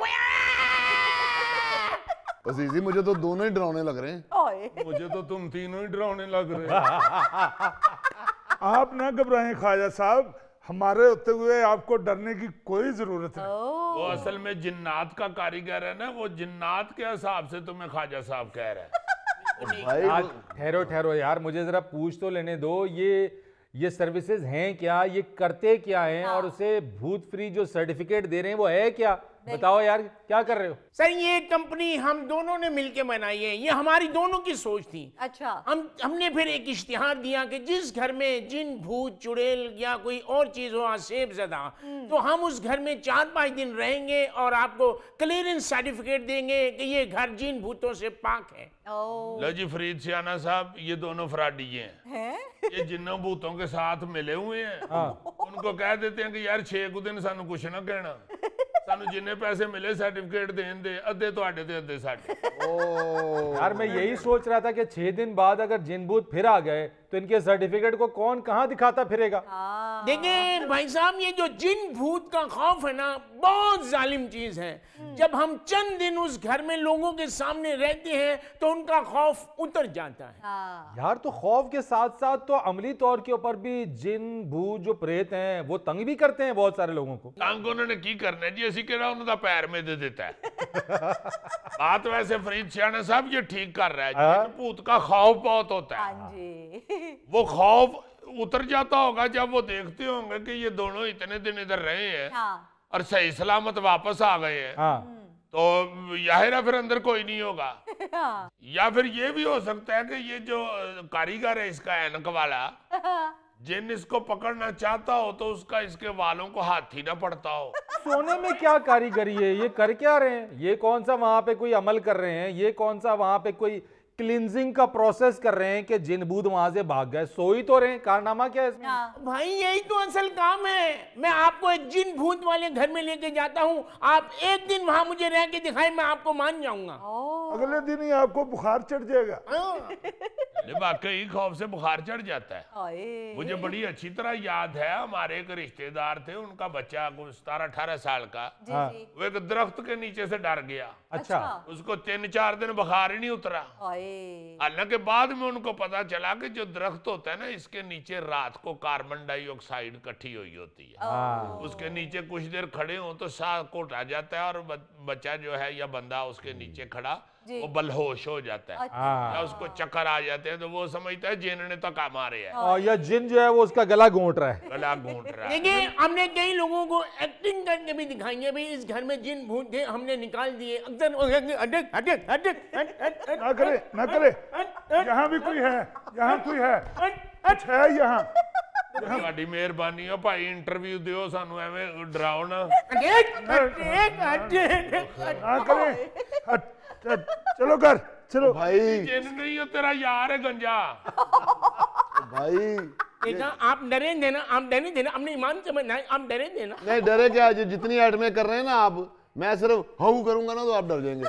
अजीजी, मुझे तो दोनों ही डरावने लग रहे हैं। ओए। मुझे तो तुम तीनों ही डरावने लग रहे हो। आप ना घबराएं ख्वाजा साहब, हमारे होते हुए आपको डरने की कोई जरूरत नहीं। वो असल में जिन्नात का कारीगर है ना, वो जिन्नात के हिसाब से तुम्हें ख्वाजा साहब कह रहे हैं। भाई आज ठहरो ठहरो यार, मुझे जरा पूछ तो लेने दो, ये सर्विसेज हैं क्या, ये करते क्या हैं, और उसे भूत फ्री जो सर्टिफिकेट दे रहे हैं वो है क्या? बताओ यार, क्या कर रहे हो? सर ये कंपनी हम दोनों ने मिलके बनाई है, ये हमारी दोनों की सोच थी। अच्छा। हमने फिर एक इश्तिहार दिया कि जिस घर में जिन भूत चुड़ैल या कोई और चीज हो आसेब ज़दा, तो हम उस घर में 4-5 दिन रहेंगे और आपको क्लियरेंस सर्टिफिकेट देंगे कि ये घर जिन भूतों से पाक है। लो जी फरीद सियाना साहब, ये दोनों फ्राडी हैं। ये जिन्नों भूतों के साथ मिले हुए हैं। उनको कह देते हैं कि यार 6 दिन सानू कुछ ना कहना, सानू जिन्ने पैसे मिले सर्टिफिकेट देन दे, अद्धे तुहाडे ते अद्धे साडे। यार मैं यही सोच रहा था कि 6 दिन बाद अगर जिन भूत फिर आ गए तो इनके सर्टिफिकेट को कौन कहाँ दिखाता फिरेगा? देखिए भाई साहब, ये जो जिन भूत का खौफ है ना, बहुत जालिम चीज है। जब हम चंद दिन उस घर में लोगों के सामने रहते हैं तो उनका खौफ उतर जाता है। यार तो खौफ के साथ साथ तो अमली तौर के ऊपर भी जिन भूत जो प्रेत हैं वो तंग भी करते हैं बहुत सारे लोगों को। तंग उन्होंने की करना है जी, असी कहना उन्होंने पैर में दे देता है। बात वैसे फरीद सियाना साहब ये ठीक कर रहा है, जिन भूत का खौफ बहुत होता है। हाँ जी। वो खौफ उतर जाता होगा जब वो देखते होंगे कि ये दोनों इतने दिन इधर रहे हैं और सही सलामत वापस आ गए हैं। तो जाहिर है फिर अंदर कोई नहीं होगा। या फिर ये भी हो सकता है कि ये जो कारीगर है इसका ऐनक वाला, जिन इसको पकड़ना चाहता हो तो उसका इसके वालों को हाथ ही ना पड़ता हो। सोने में क्या कारीगरी है, ये कर क्या रहे हैं? ये कौन सा वहां पे कोई अमल कर रहे हैं? ये कौन सा वहां पे कोई क्लिनजिंग का प्रोसेस कर रहे हैं कि जिन भूत वहां से भाग गए? सो ही तो रहे हैं, कारनामा क्या है इसमें? भाई यही तो असल काम है। मैं आपको एक जिन भूत वाले घर में लेके जाता हूँ, आप एक दिन वहां मुझे रह के दिखाए, मैं आपको मान जाऊंगा। अगले दिन ही आपको बुखार चढ़ जाएगा। वाकई खौफ से बुखार चढ़ जाता है। मुझे बड़ी अच्छी तरह याद है, हमारे एक रिश्तेदार थे, उनका बच्चा 17-18 साल का, वो एक दरख्त के नीचे से डर गया। अच्छा। उसको 3-4 दिन बुखार ही नहीं उतरा। हालांकि बाद में उनको पता चला कि जो दरख्त होता है ना, इसके नीचे रात को कार्बन डाइऑक्साइड इकट्ठी हुई होती है। उसके नीचे कुछ देर खड़े हो तो साह घोटा जाता है और बच्चा जो है या बंदा उसके नीचे खड़ा जी। वो बलहोश हो जाता है हाँ। या उसको चक्कर आ जाते हैं तो वो समझता है जिन ने धक्का मारे है, और या जिन जो है वो उसका गला घोंट रहा है। गला घूंट रहा है। देखिए हमने कई लोगों को एक्टिंग करके भी दिखाई है, भाई इस घर में जिन भूत थे हमने निकाल दिए, अक्सर ना करे ना करे, यहाँ भी कोई है, यहाँ कोई है, कुछ है यहाँ। ਤੁਹਾਡੀ ਮਿਹਰਬਾਨੀ ਆ ਭਾਈ, ਇੰਟਰਵਿਊ ਦਿਓ ਸਾਨੂੰ, ਐਵੇਂ ਡਰਾਓ ਨਾ। ना करे, चलो कर चलो। भाई ਜਿੰਨ ਨਹੀਂ ਉਹ ਤੇਰਾ ਯਾਰ ਹੈ गंजा। भाई बेटा आप डरे थे ना, आप डरे थे ना, अपने ईमान समझना है, आप डरे थे ना। नहीं डरे क्या, जितनी ऐड में कर रहे हैं ना आप, मैं सिर्फ हाउ करूंगा ना तो आप डर जाएंगे।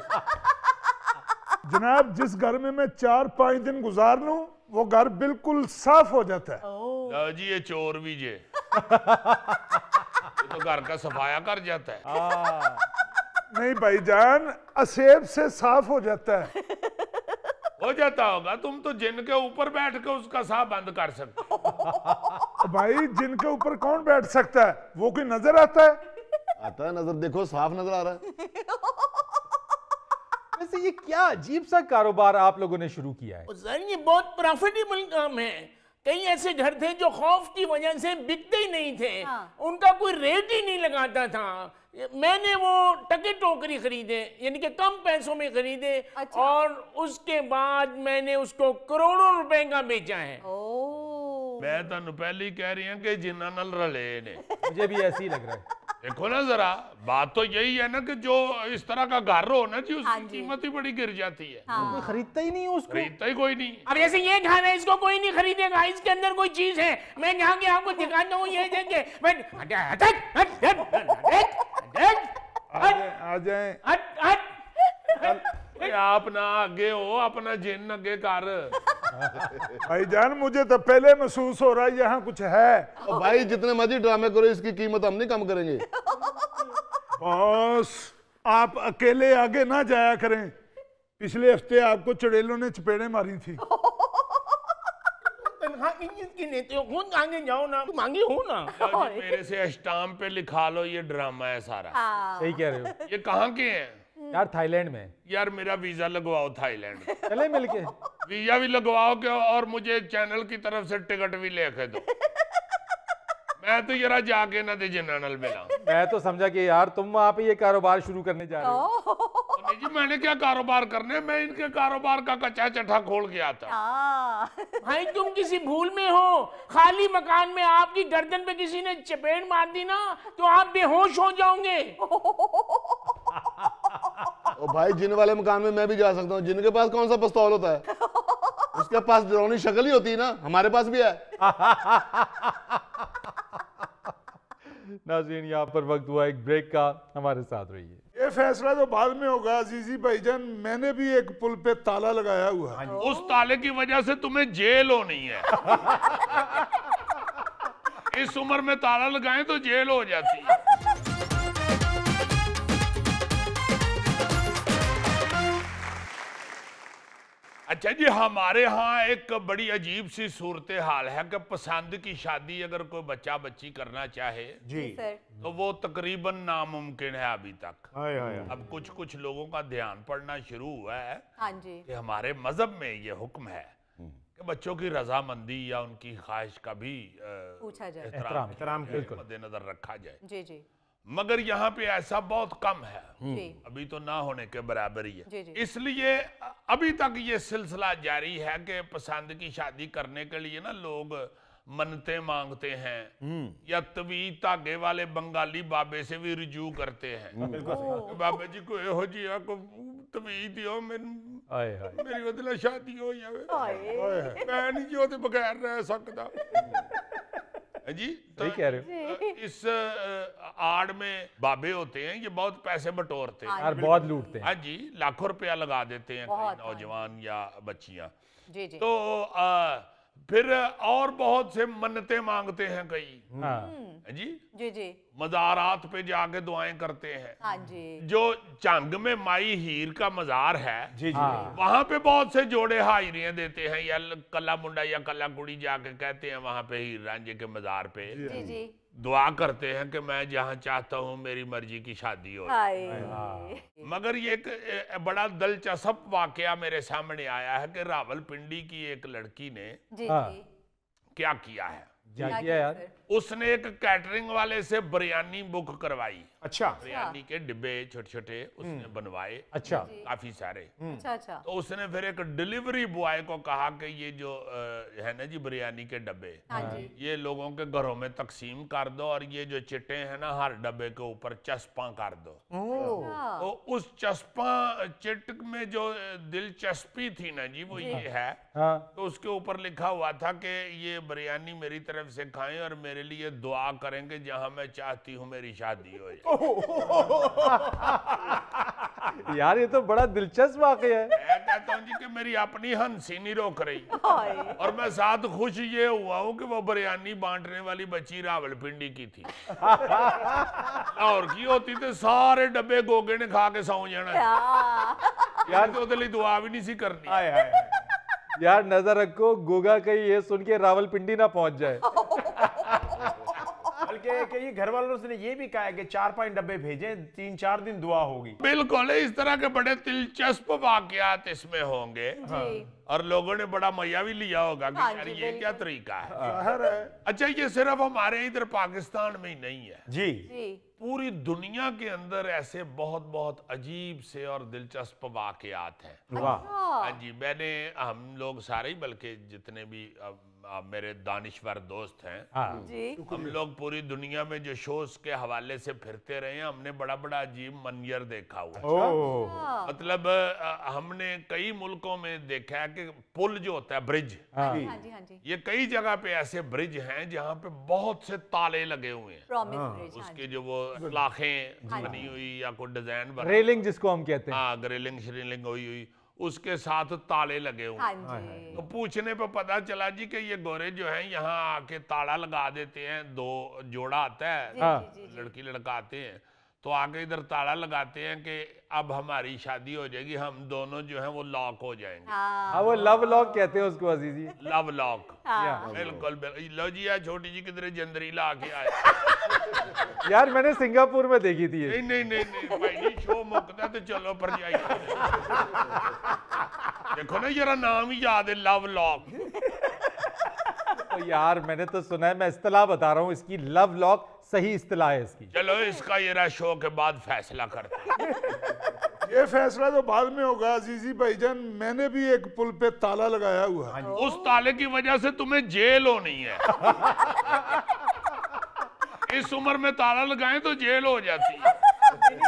जनाब जिस घर में मैं 4-5 दिन गुजार लूं वो घर बिल्कुल साफ हो जाता है। ਲਓ ਜੀ ਇਹ ਚੋਰ ਵੀ ਜੇ ये तो घर का सफाया कर जाता है। नहीं भाईजान, असेब से साफ हो जाता है। हो जाता होगा, तुम तो जिन के ऊपर बैठ के उसका साह बंद कर सकते हो। भाई जिनके ऊपर कौन बैठ सकता है, वो कोई नजर आता है? आता है नजर, देखो साफ नजर आ रहा है। वैसे ये क्या अजीब सा कारोबार आप लोगों ने शुरू किया है? सर ये बहुत प्रॉफिटेबल काम है। कई ऐसे घर थे जो खौफ की वजह से बिकते ही नहीं थे, उनका कोई रेट ही नहीं लगाता था। मैंने वो टके टोकरी खरीदे, यानी कि कम पैसों में खरीदे, और उसके बाद मैंने उसको करोड़ों रुपए का बेचा है। मैं तुहानू पहले ही कह रही हूं कि जिन्ना नाल रले ने। मुझे भी ऐसे ही लग रहा है। देखो ना जरा, बात तो यही है ना कि जो इस तरह का घर हो ना जी, उसकी कीमत ही बड़ी गिर जाती है। कोई खरीदता ही नहीं है उसको। खरीदता ही कोई नहीं। अब जैसे ये घर है, इसको कोई नहीं खरीदेगा, इसके अंदर कोई चीज है, मैं यहाँ के आपको दिखाता हूँ, ये देखे आ जाए। आप ना आगे हो, अपना जिन आगे कर। भाईजान मुझे तो पहले महसूस हो रहा है यहाँ कुछ है। और भाई जितने मर्जी ड्रामे करो, इसकी कीमत हम नहीं कम करेंगे। बॉस आप अकेले आगे ना जाया करें, पिछले हफ्ते आपको चुड़ैलों ने चपेड़े मारी थी। तनख्वाह किसकी लेते हो, खुद आगे जाओ ना, तुम आगे हो ना। मेरे से स्टाम्प पे लिखा लो ये ड्रामा है सारा। सही कह रहे हो ये कहाँ के हैं यार? थाईलैंड में। यार मेरा वीजा लगवाओ थाईलैंड में। चले मिलके। वीजा भी लगवाओ के, और मुझे चैनल की तरफ से टिकट भी लेके दो। मैं तो जरा जाके ना दे जिन्ना नाल मिला। मैं तो समझा कि यार तुम वहां पे ये कारोबार शुरू करने जा रहे हो। नहीं जी, मैंने क्या कारोबार करने, मैं इनके कारोबार का कच्चा चट्टा खोल के आता। भाई तुम किसी भूल में हो, खाली मकान में आपकी गर्दन पे किसी ने चपेट मार दी ना तो आप बेहोश हो जाओगे। और भाई जिन वाले मकान में मैं भी जा सकता हूँ, जिनके पास कौन सा पिस्तौल होता है? उसके पास डरावनी शक्ल ही होती है ना, हमारे पास भी है। नाज़रीन यहाँ पर वक्त हुआ एक ब्रेक का, हमारे साथ रहिए। ये फैसला तो बाद में होगा अजीजी भाईजान, मैंने भी एक पुल पे ताला लगाया हुआ है। उस ताले की वजह से तुम्हें जेल होनी है। इस उम्र में ताला लगाएं तो जेल हो जाती है। अच्छा जी, हमारे यहाँ एक बड़ी अजीब सी सूरत हाल है कि पसंद की शादी अगर कोई बच्चा बच्ची करना चाहे जी सर। तो वो तकरीबन नामुमकिन है अभी तक। हाय हाय अब कुछ कुछ लोगों का ध्यान पड़ना शुरू हुआ है हाँ जी। कि हमारे मजहब में ये हुक्म है कि बच्चों की रजामंदी या उनकी ख्वाहिश का भी पूछा जाए। एहतराम मद्देनजर रखा जाए। जी जी मगर यहाँ पे ऐसा बहुत कम है, जी अभी तो ना होने के बराबर ही जी, है। जी। इसलिए अभी तक ये सिलसिला जारी है कि पसंद की शादी करने के लिए ना लोग मन्नतें मांगते हैं या तवीज धागे वाले बंगाली बाबे से भी रुजू करते हैं। बाबे जी को एहो जी को तवीज दियो, मेरी बदला शादी हो जाए, मैं नहीं जी ओदे बगैर रह सकता। जी तो सही कह रहे हो इस आड़ में बाबे होते हैं, ये बहुत पैसे बटोरते हैं यार, बहुत लूटते हैं। हाँ जी, लाखों रुपया लगा देते हैं कई बहुत, नौजवान या बच्चियां। जी जी। तो फिर और बहुत से मन्नतें मांगते हैं कई। हाँ। जी जी जी मज़ारात पे जाके दुआएं करते हैं। हाँ जी। जो झांग में माई हीर का मज़ार है, जी जी हाँ। वहां पे बहुत से जोड़े हाजिरियां देते हैं, या कल्ला मुंडा या कल्ला कुड़ी जाके कहते हैं वहां पे हीर रांझे के मज़ार पे जी जी दुआ करते हैं कि मैं जहाँ चाहता हूँ मेरी मर्जी की शादी हो। हाय मगर ये एक बड़ा दिलचस्प वाकया मेरे सामने आया है कि रावलपिंडी की एक लड़की ने जी हाँ। जी क्या किया है। क्या किया यार? उसने एक कैटरिंग वाले से बिरयानी बुक करवाई। अच्छा। बिरयानी के डिब्बे छोटे छोटे उसने बनवाए, अच्छा। काफी सारे। अच्छा अच्छा तो उसने फिर एक डिलीवरी बॉय को कहा कि ये जो है ना जी बिरयानी के डब्बे, हाँ जी ये लोगों के घरों में तकसीम कर दो और ये जो चिट्टे हैं ना हर डब्बे के ऊपर चस्पा कर दो। अच्छा। तो उस चस्पा चिट में जो दिलचस्पी थी ना जी वो ये है, हाँ। तो उसके ऊपर लिखा हुआ था कि ये बिरयानी मेरी तरफ से खाएं और मेरे लिए दुआ करेंगे जहां मैं चाहती हूँ मेरी शादी हो जाए। यार ये तो बड़ा दिलचस्प वाकया है। मैं कहता हूँ जी कि मेरी अपनी हंसी नहीं रोक रही, हाय और मैं साथ खुश ये हुआ हूँ कि वो बिरयानी बांटने वाली बच्ची रावलपिंडी की थी। और की होती तो सारे डब्बे गोगे ने खा के सौ जाना। यार तो ਉਹਦੇ ਲਈ दुआ भी नहीं सी करनी। हाय हाय हाय। यार नजर रखो गोगा कहीं ये सुन के रावलपिंडी ना पहुंच जाए। बल्कि कि ये घर वालों ने ये भी कहा है कि 4-5 डब्बे भेजें, 3-4 दिन दुआ होगी। बिल्कुल इस तरह के बड़े दिलचस्प वाकयात इसमें होंगे जी और लोगों ने बड़ा मजा भी लिया होगा कि हाँ यार जी, ये क्या बिल्कुल। तरीका है। जाहिर है। अच्छा ये सिर्फ हमारे इधर पाकिस्तान में ही नहीं है, जी जी पूरी दुनिया के अंदर ऐसे बहुत बहुत अजीब से और दिलचस्प वाकयात हैं। वाह। हाँ जी, मैंने हम लोग सारे ही बल्कि जितने भी मेरे दानिश्वर दोस्त हैं, हाँ। जी हम लोग पूरी दुनिया में जो शोज के हवाले से फिरते रहे हैं, हमने बड़ा बड़ा अजीब मंजर देखा हुआ है। ओह मतलब हमने कई मुल्कों में देखा है कि पुल जो होता है ब्रिज, हाँ। हाँ जी हाँ जी ये कई जगह पे ऐसे ब्रिज हैं जहाँ पे बहुत से ताले लगे हुए हैं। प्रॉमिस ब्रिज हाँ उसके जो वो लाखें बनी हुई या कोई डिजाइन बना, रेलिंग जिसको हम कहते हैं। हाँ ग्रिलिंग श्रिलिंग हुई हुई, उसके साथ ताले लगे हुए। हाँ जी तो पूछने पे पता चला जी कि ये गोरे जो हैं यहाँ आके ताला लगा देते हैं, दो जोड़ा आता है, हाँ। लड़की लड़का आते हैं तो आके इधर ताला लगाते हैं कि अब हमारी शादी हो जाएगी, हम दोनों जो हैं वो लॉक हो जाएंगे। हाँ वो लव लॉक कहते हैं उसको अजीजी। Love lock. हाँ। बिल्कुल बिल्कुल। लो जी यार छोटी जी किधर जंदरीला आके आए। यार मैंने सिंगापुर में देखी थी ये। नहीं नहीं नहीं नहीं भाई जी, शो मुकता तो चलो पर जाइए। देखो ना जरा नाम ही याद है, लव लॉक। तो यार मैंने तो सुना है, मैं इस्तिलाह बता रहा हूँ इसकी, लव लॉक सही इस्तिलाह है इसकी। चलो इसका जरा शो के बाद फैसला करते हैं। ये फैसला तो बाद में होगा अजीजी भाईजान। मैंने भी एक पुल पे ताला लगाया हुआ है। उस ताले की वजह से तुम्हें जेल होनी है। इस उम्र में ताला लगाएं तो जेल हो जाती है।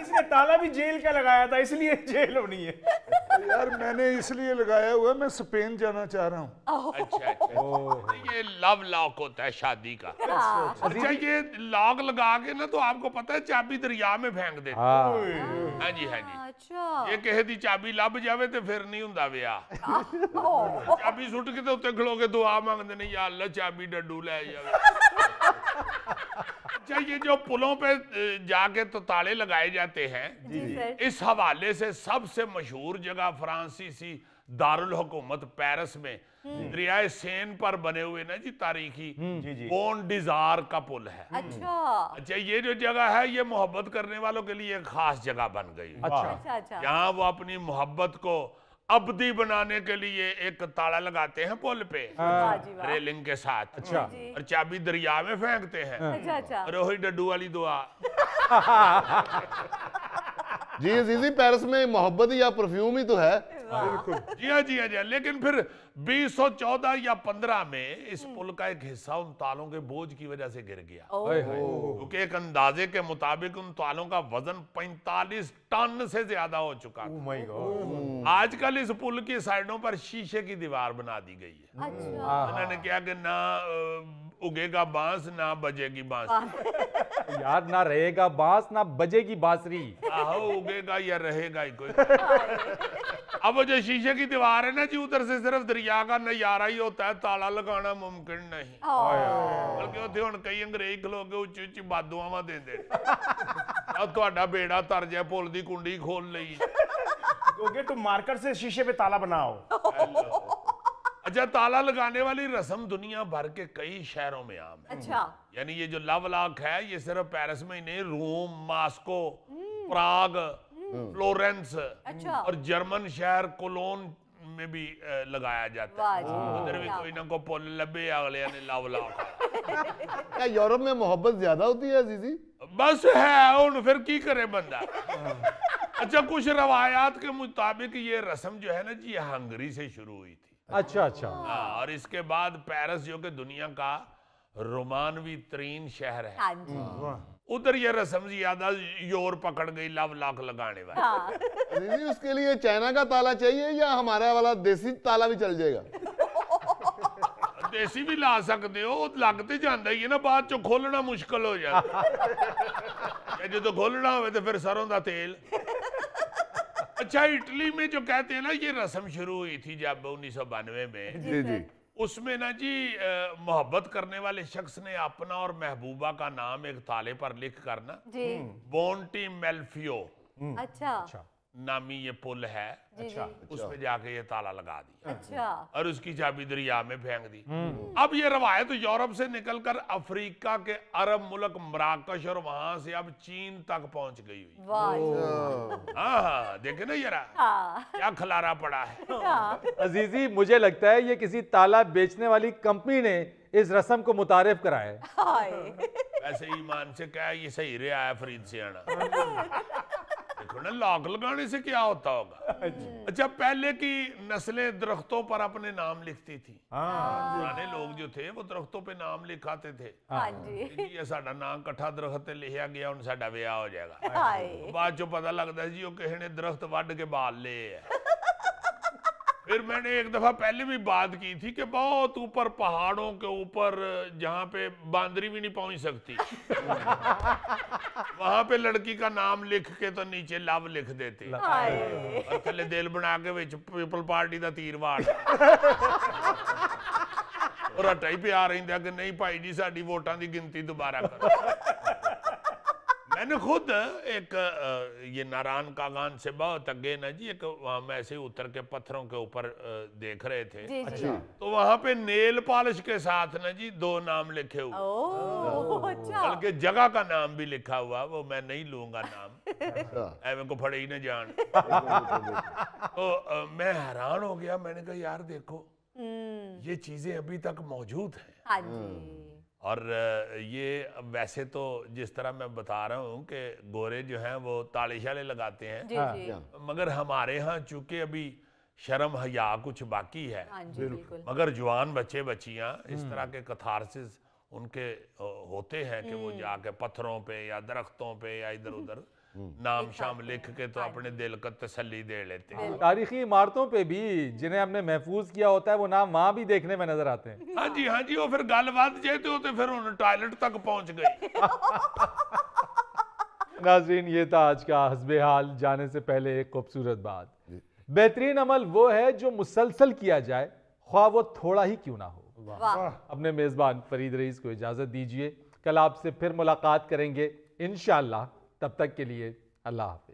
इसने ताला भी जेल का लगाया था, इसलिए जेल होनी है। यार मैंने इसलिए लगाया हुआ है, मैं स्पेन जाना चाह रहा हूँ। अच्छा अच्छा, ये लव लॉक होता है शादी का। अच्छा ये लॉक लगा के ना तो आपको पता है चाबी दरिया में फेंक देते। हाँ। हाँ जी हाँ जी। अच्छा ये कहे दी चाबी लभ जावे तो फिर नहीं हुंदा विआह। चाबी सुट के तो उत्ते खलो के दुआ मांगते नहीं, या अल्लाह चाबी डड्डू ले जावे। अच्छा ये जो पुलों पे जाके तो ताले लगाए जाते हैं, जी सर इस हवाले से सबसे मशहूर जगह फ्रांसीसी दारुल हुकूमत पेरिस में दरियाए सेन पर बने हुए ना जी तारीखी बोन डिजार का पुल है। अच्छा अच्छा ये जो जगह है ये मोहब्बत करने वालों के लिए एक खास जगह बन गई है। अच्छा। अच्छा अच्छा यहाँ वो अपनी मोहब्बत को अब्दी बनाने के लिए एक ताला लगाते हैं पुल पे वाह जी वाह रेलिंग के साथ। अच्छा। जी और चाबी दरिया में फेंकते हैं। अच्छा अच्छा और वही डड्डू वाली दुआ। जी अजीजी, पेरिस में मोहब्बत या परफ्यूम ही तो है। जी हाँ जी हाँ जी हाँ। लेकिन फिर 2014 या 15 में इस पुल का एक हिस्सा उन तालों के बोझ की वजह से गिर गया, ओए होए। क्योंकि एक अंदाजे के मुताबिक उन तालों का वजन 45 टन से ज्यादा हो चुका था। My God. आजकल इस पुल की साइडों पर शीशे की दीवार बना दी गई है। अच्छा उन्होंने क्या कि ना उगेगा बांस ना बजेगी बांसुरी। यार ना रहेगा बांस ना बजेगी बांसुरी। आहो उगेगा या रहेगा ही कोई। अब वो जो शीशे की दीवार है ना जी, उधर से सिर्फ दरिया का नजारा ही होता है, ताला लगाना मुमकिन नहीं। बल्कि उत्थे हुण कई अंग्रेज खलो के उच्ची उच्ची बादुआवां देंदे अब तुहाडा बेड़ा तर जाए पुल दी कुंडी खोल लई। क्योंकि तुम मार्कर से शीशे पे ताला बनाओ। अच्छा, ताला लगाने वाली रस्म दुनिया भर के कई शहरों में आम है। अच्छा। यानी ये जो लव लॉक है ये सिर्फ पेरिस में ही नहीं, रोम, मॉस्को, प्राग, फ्लोरेंस अच्छा। और जर्मन शहर कोलोन में भी लगाया जाता वाह है। जी, उधर भी वाह। कोई ना कोई पुल लबे अगले ने लव लॉक। क्या यूरोप में मोहब्बत ज्यादा होती है अजीजी? बस है उन फिर की करे बंदा। अच्छा, कुछ रवायात के मुताबिक ये रस्म जो है ना जी, ये हंगरी से शुरू हुई थी। अच्छा अच्छा। हाँ, और इसके बाद पेरिस जो कि दुनिया का रोमानवी तरीन शहर है, हाँ जी। उधर ये रस्म ज्यादा योर पकड़ गई लव लॉक लगाने वाली। हाँ। अजीजी, उसके लिए चाइना का ताला चाहिए या हमारा वाला देसी ताला भी चल जाएगा? देसी भी ला सकते हो, लगते जाता ही है ना, बाद चो खोलना मुश्किल हो जाता है। जो तो खोलना हो तो फिर सरों का तेल। अच्छा, इटली में जो कहते हैं ना ये रस्म शुरू हुई थी जब 1992 में, जी जी। उसमें ना जी मोहब्बत करने वाले शख्स ने अपना और महबूबा का नाम एक ताले पर लिख कर ना, जी। बोंटी मेल्फियो अच्छा। नामी ये पुल है, अच्छा। उस पे जाके ये ताला लगा दिया अच्छा। और उसकी चाबी दरिया में फेंक दी। अब ये रवायत यूरोप से निकलकर अफ्रीका के अरब मुल्क मराकश और वहां से अब चीन तक पहुंच गई हुई। वाह जी। हाँ हाँ, देखे ना जरा हाँ। क्या खलारा पड़ा है। हाँ। अजीजी, मुझे लगता है ये किसी ताला बेचने वाली कंपनी ने इस रस्म को मुतारिफ कराया है। हाय। वैसे ईमान से क्या है, ये सही रे आया फरीद से आना। देखो ना, लॉक लगाने से क्या होता होगा। अच्छा, पहले की नस्लें दरख्तों पर अपने नाम लिखती थी। पुराने लोग जो थे वो दरख्तों पे नाम लिखाते थे। हाँ जी। जी ये साडा नाम कट्ठा दरख्त लिखा गया, उन साडा ब्याह हो जाएगा। हाय। बाद चो पता लगता है जी वो किसी ने दरख्त वड के बाल ले है। फिर मैंने एक दफा पहले भी बात की थी कि बहुत ऊपर पहाड़ों के ऊपर जहाँ पे बांदरी भी नहीं पहुंच सकती वहां पे लड़की का नाम लिख के तो नीचे लव लिख देते हाय। और थले दिल बना के विच पीपल पार्टी का तीर वाड़ और हटा ही प्यार रहिंदा कि नहीं भाई जी साडी वोटां दी गिनती दोबारा करो। मैंने खुद एक ये नारायण कागान से बहुत अगे ना जी, एक वहां में ऐसे उतर के पत्थरों के ऊपर देख रहे थे। जी जी। तो वहां पे नेल पॉलिश के साथ ना जी 2 नाम लिखे हुए, ओह अच्छा। बल्कि जगह का नाम भी लिखा हुआ, वो मैं नहीं लूंगा नाम, ऐवे को फड़े ही न जान। तो मैं हैरान हो गया, मैंने कहा यार देखो ये चीजें अभी तक मौजूद हैं। हाँ जी। और ये वैसे तो जिस तरह मैं बता रहा हूँ कि गोरे जो हैं वो ताले शाले लगाते हैं, जी जी। मगर हमारे यहाँ चूंकि अभी शर्म हया कुछ बाकी है, हाँ जी बिल्कुल। मगर जवान बच्चे बच्चियां इस तरह के कथारसिस उनके होते हैं कि वो जाके पत्थरों पे या दरख्तों पे या इधर उधर नाम शाम लिख के तो अपने दिल को तसल्ली दे लेते हैं। तारीखी इमारतों पे भी जिन्हें हमने महफूज किया होता है वो नाम वहां भी देखने में नजर आते हैं। हाँ जी, वो फिर गल बात जेते होते फिर उन टॉयलेट तक पहुंच गई। नाज़रीन, ये था आज का हस्बे हाल। जाने से पहले एक खूबसूरत बात, बेहतरीन अमल वो है जो मुसलसल किया जाए, ख्वाह वो थोड़ा ही क्यों ना हो। वाह। अपने मेजबान फरीद रईस को इजाजत दीजिए, कल आपसे फिर मुलाकात करेंगे इंशाअल्लाह। तब तक के लिए अल्लाह हाफ़िज़।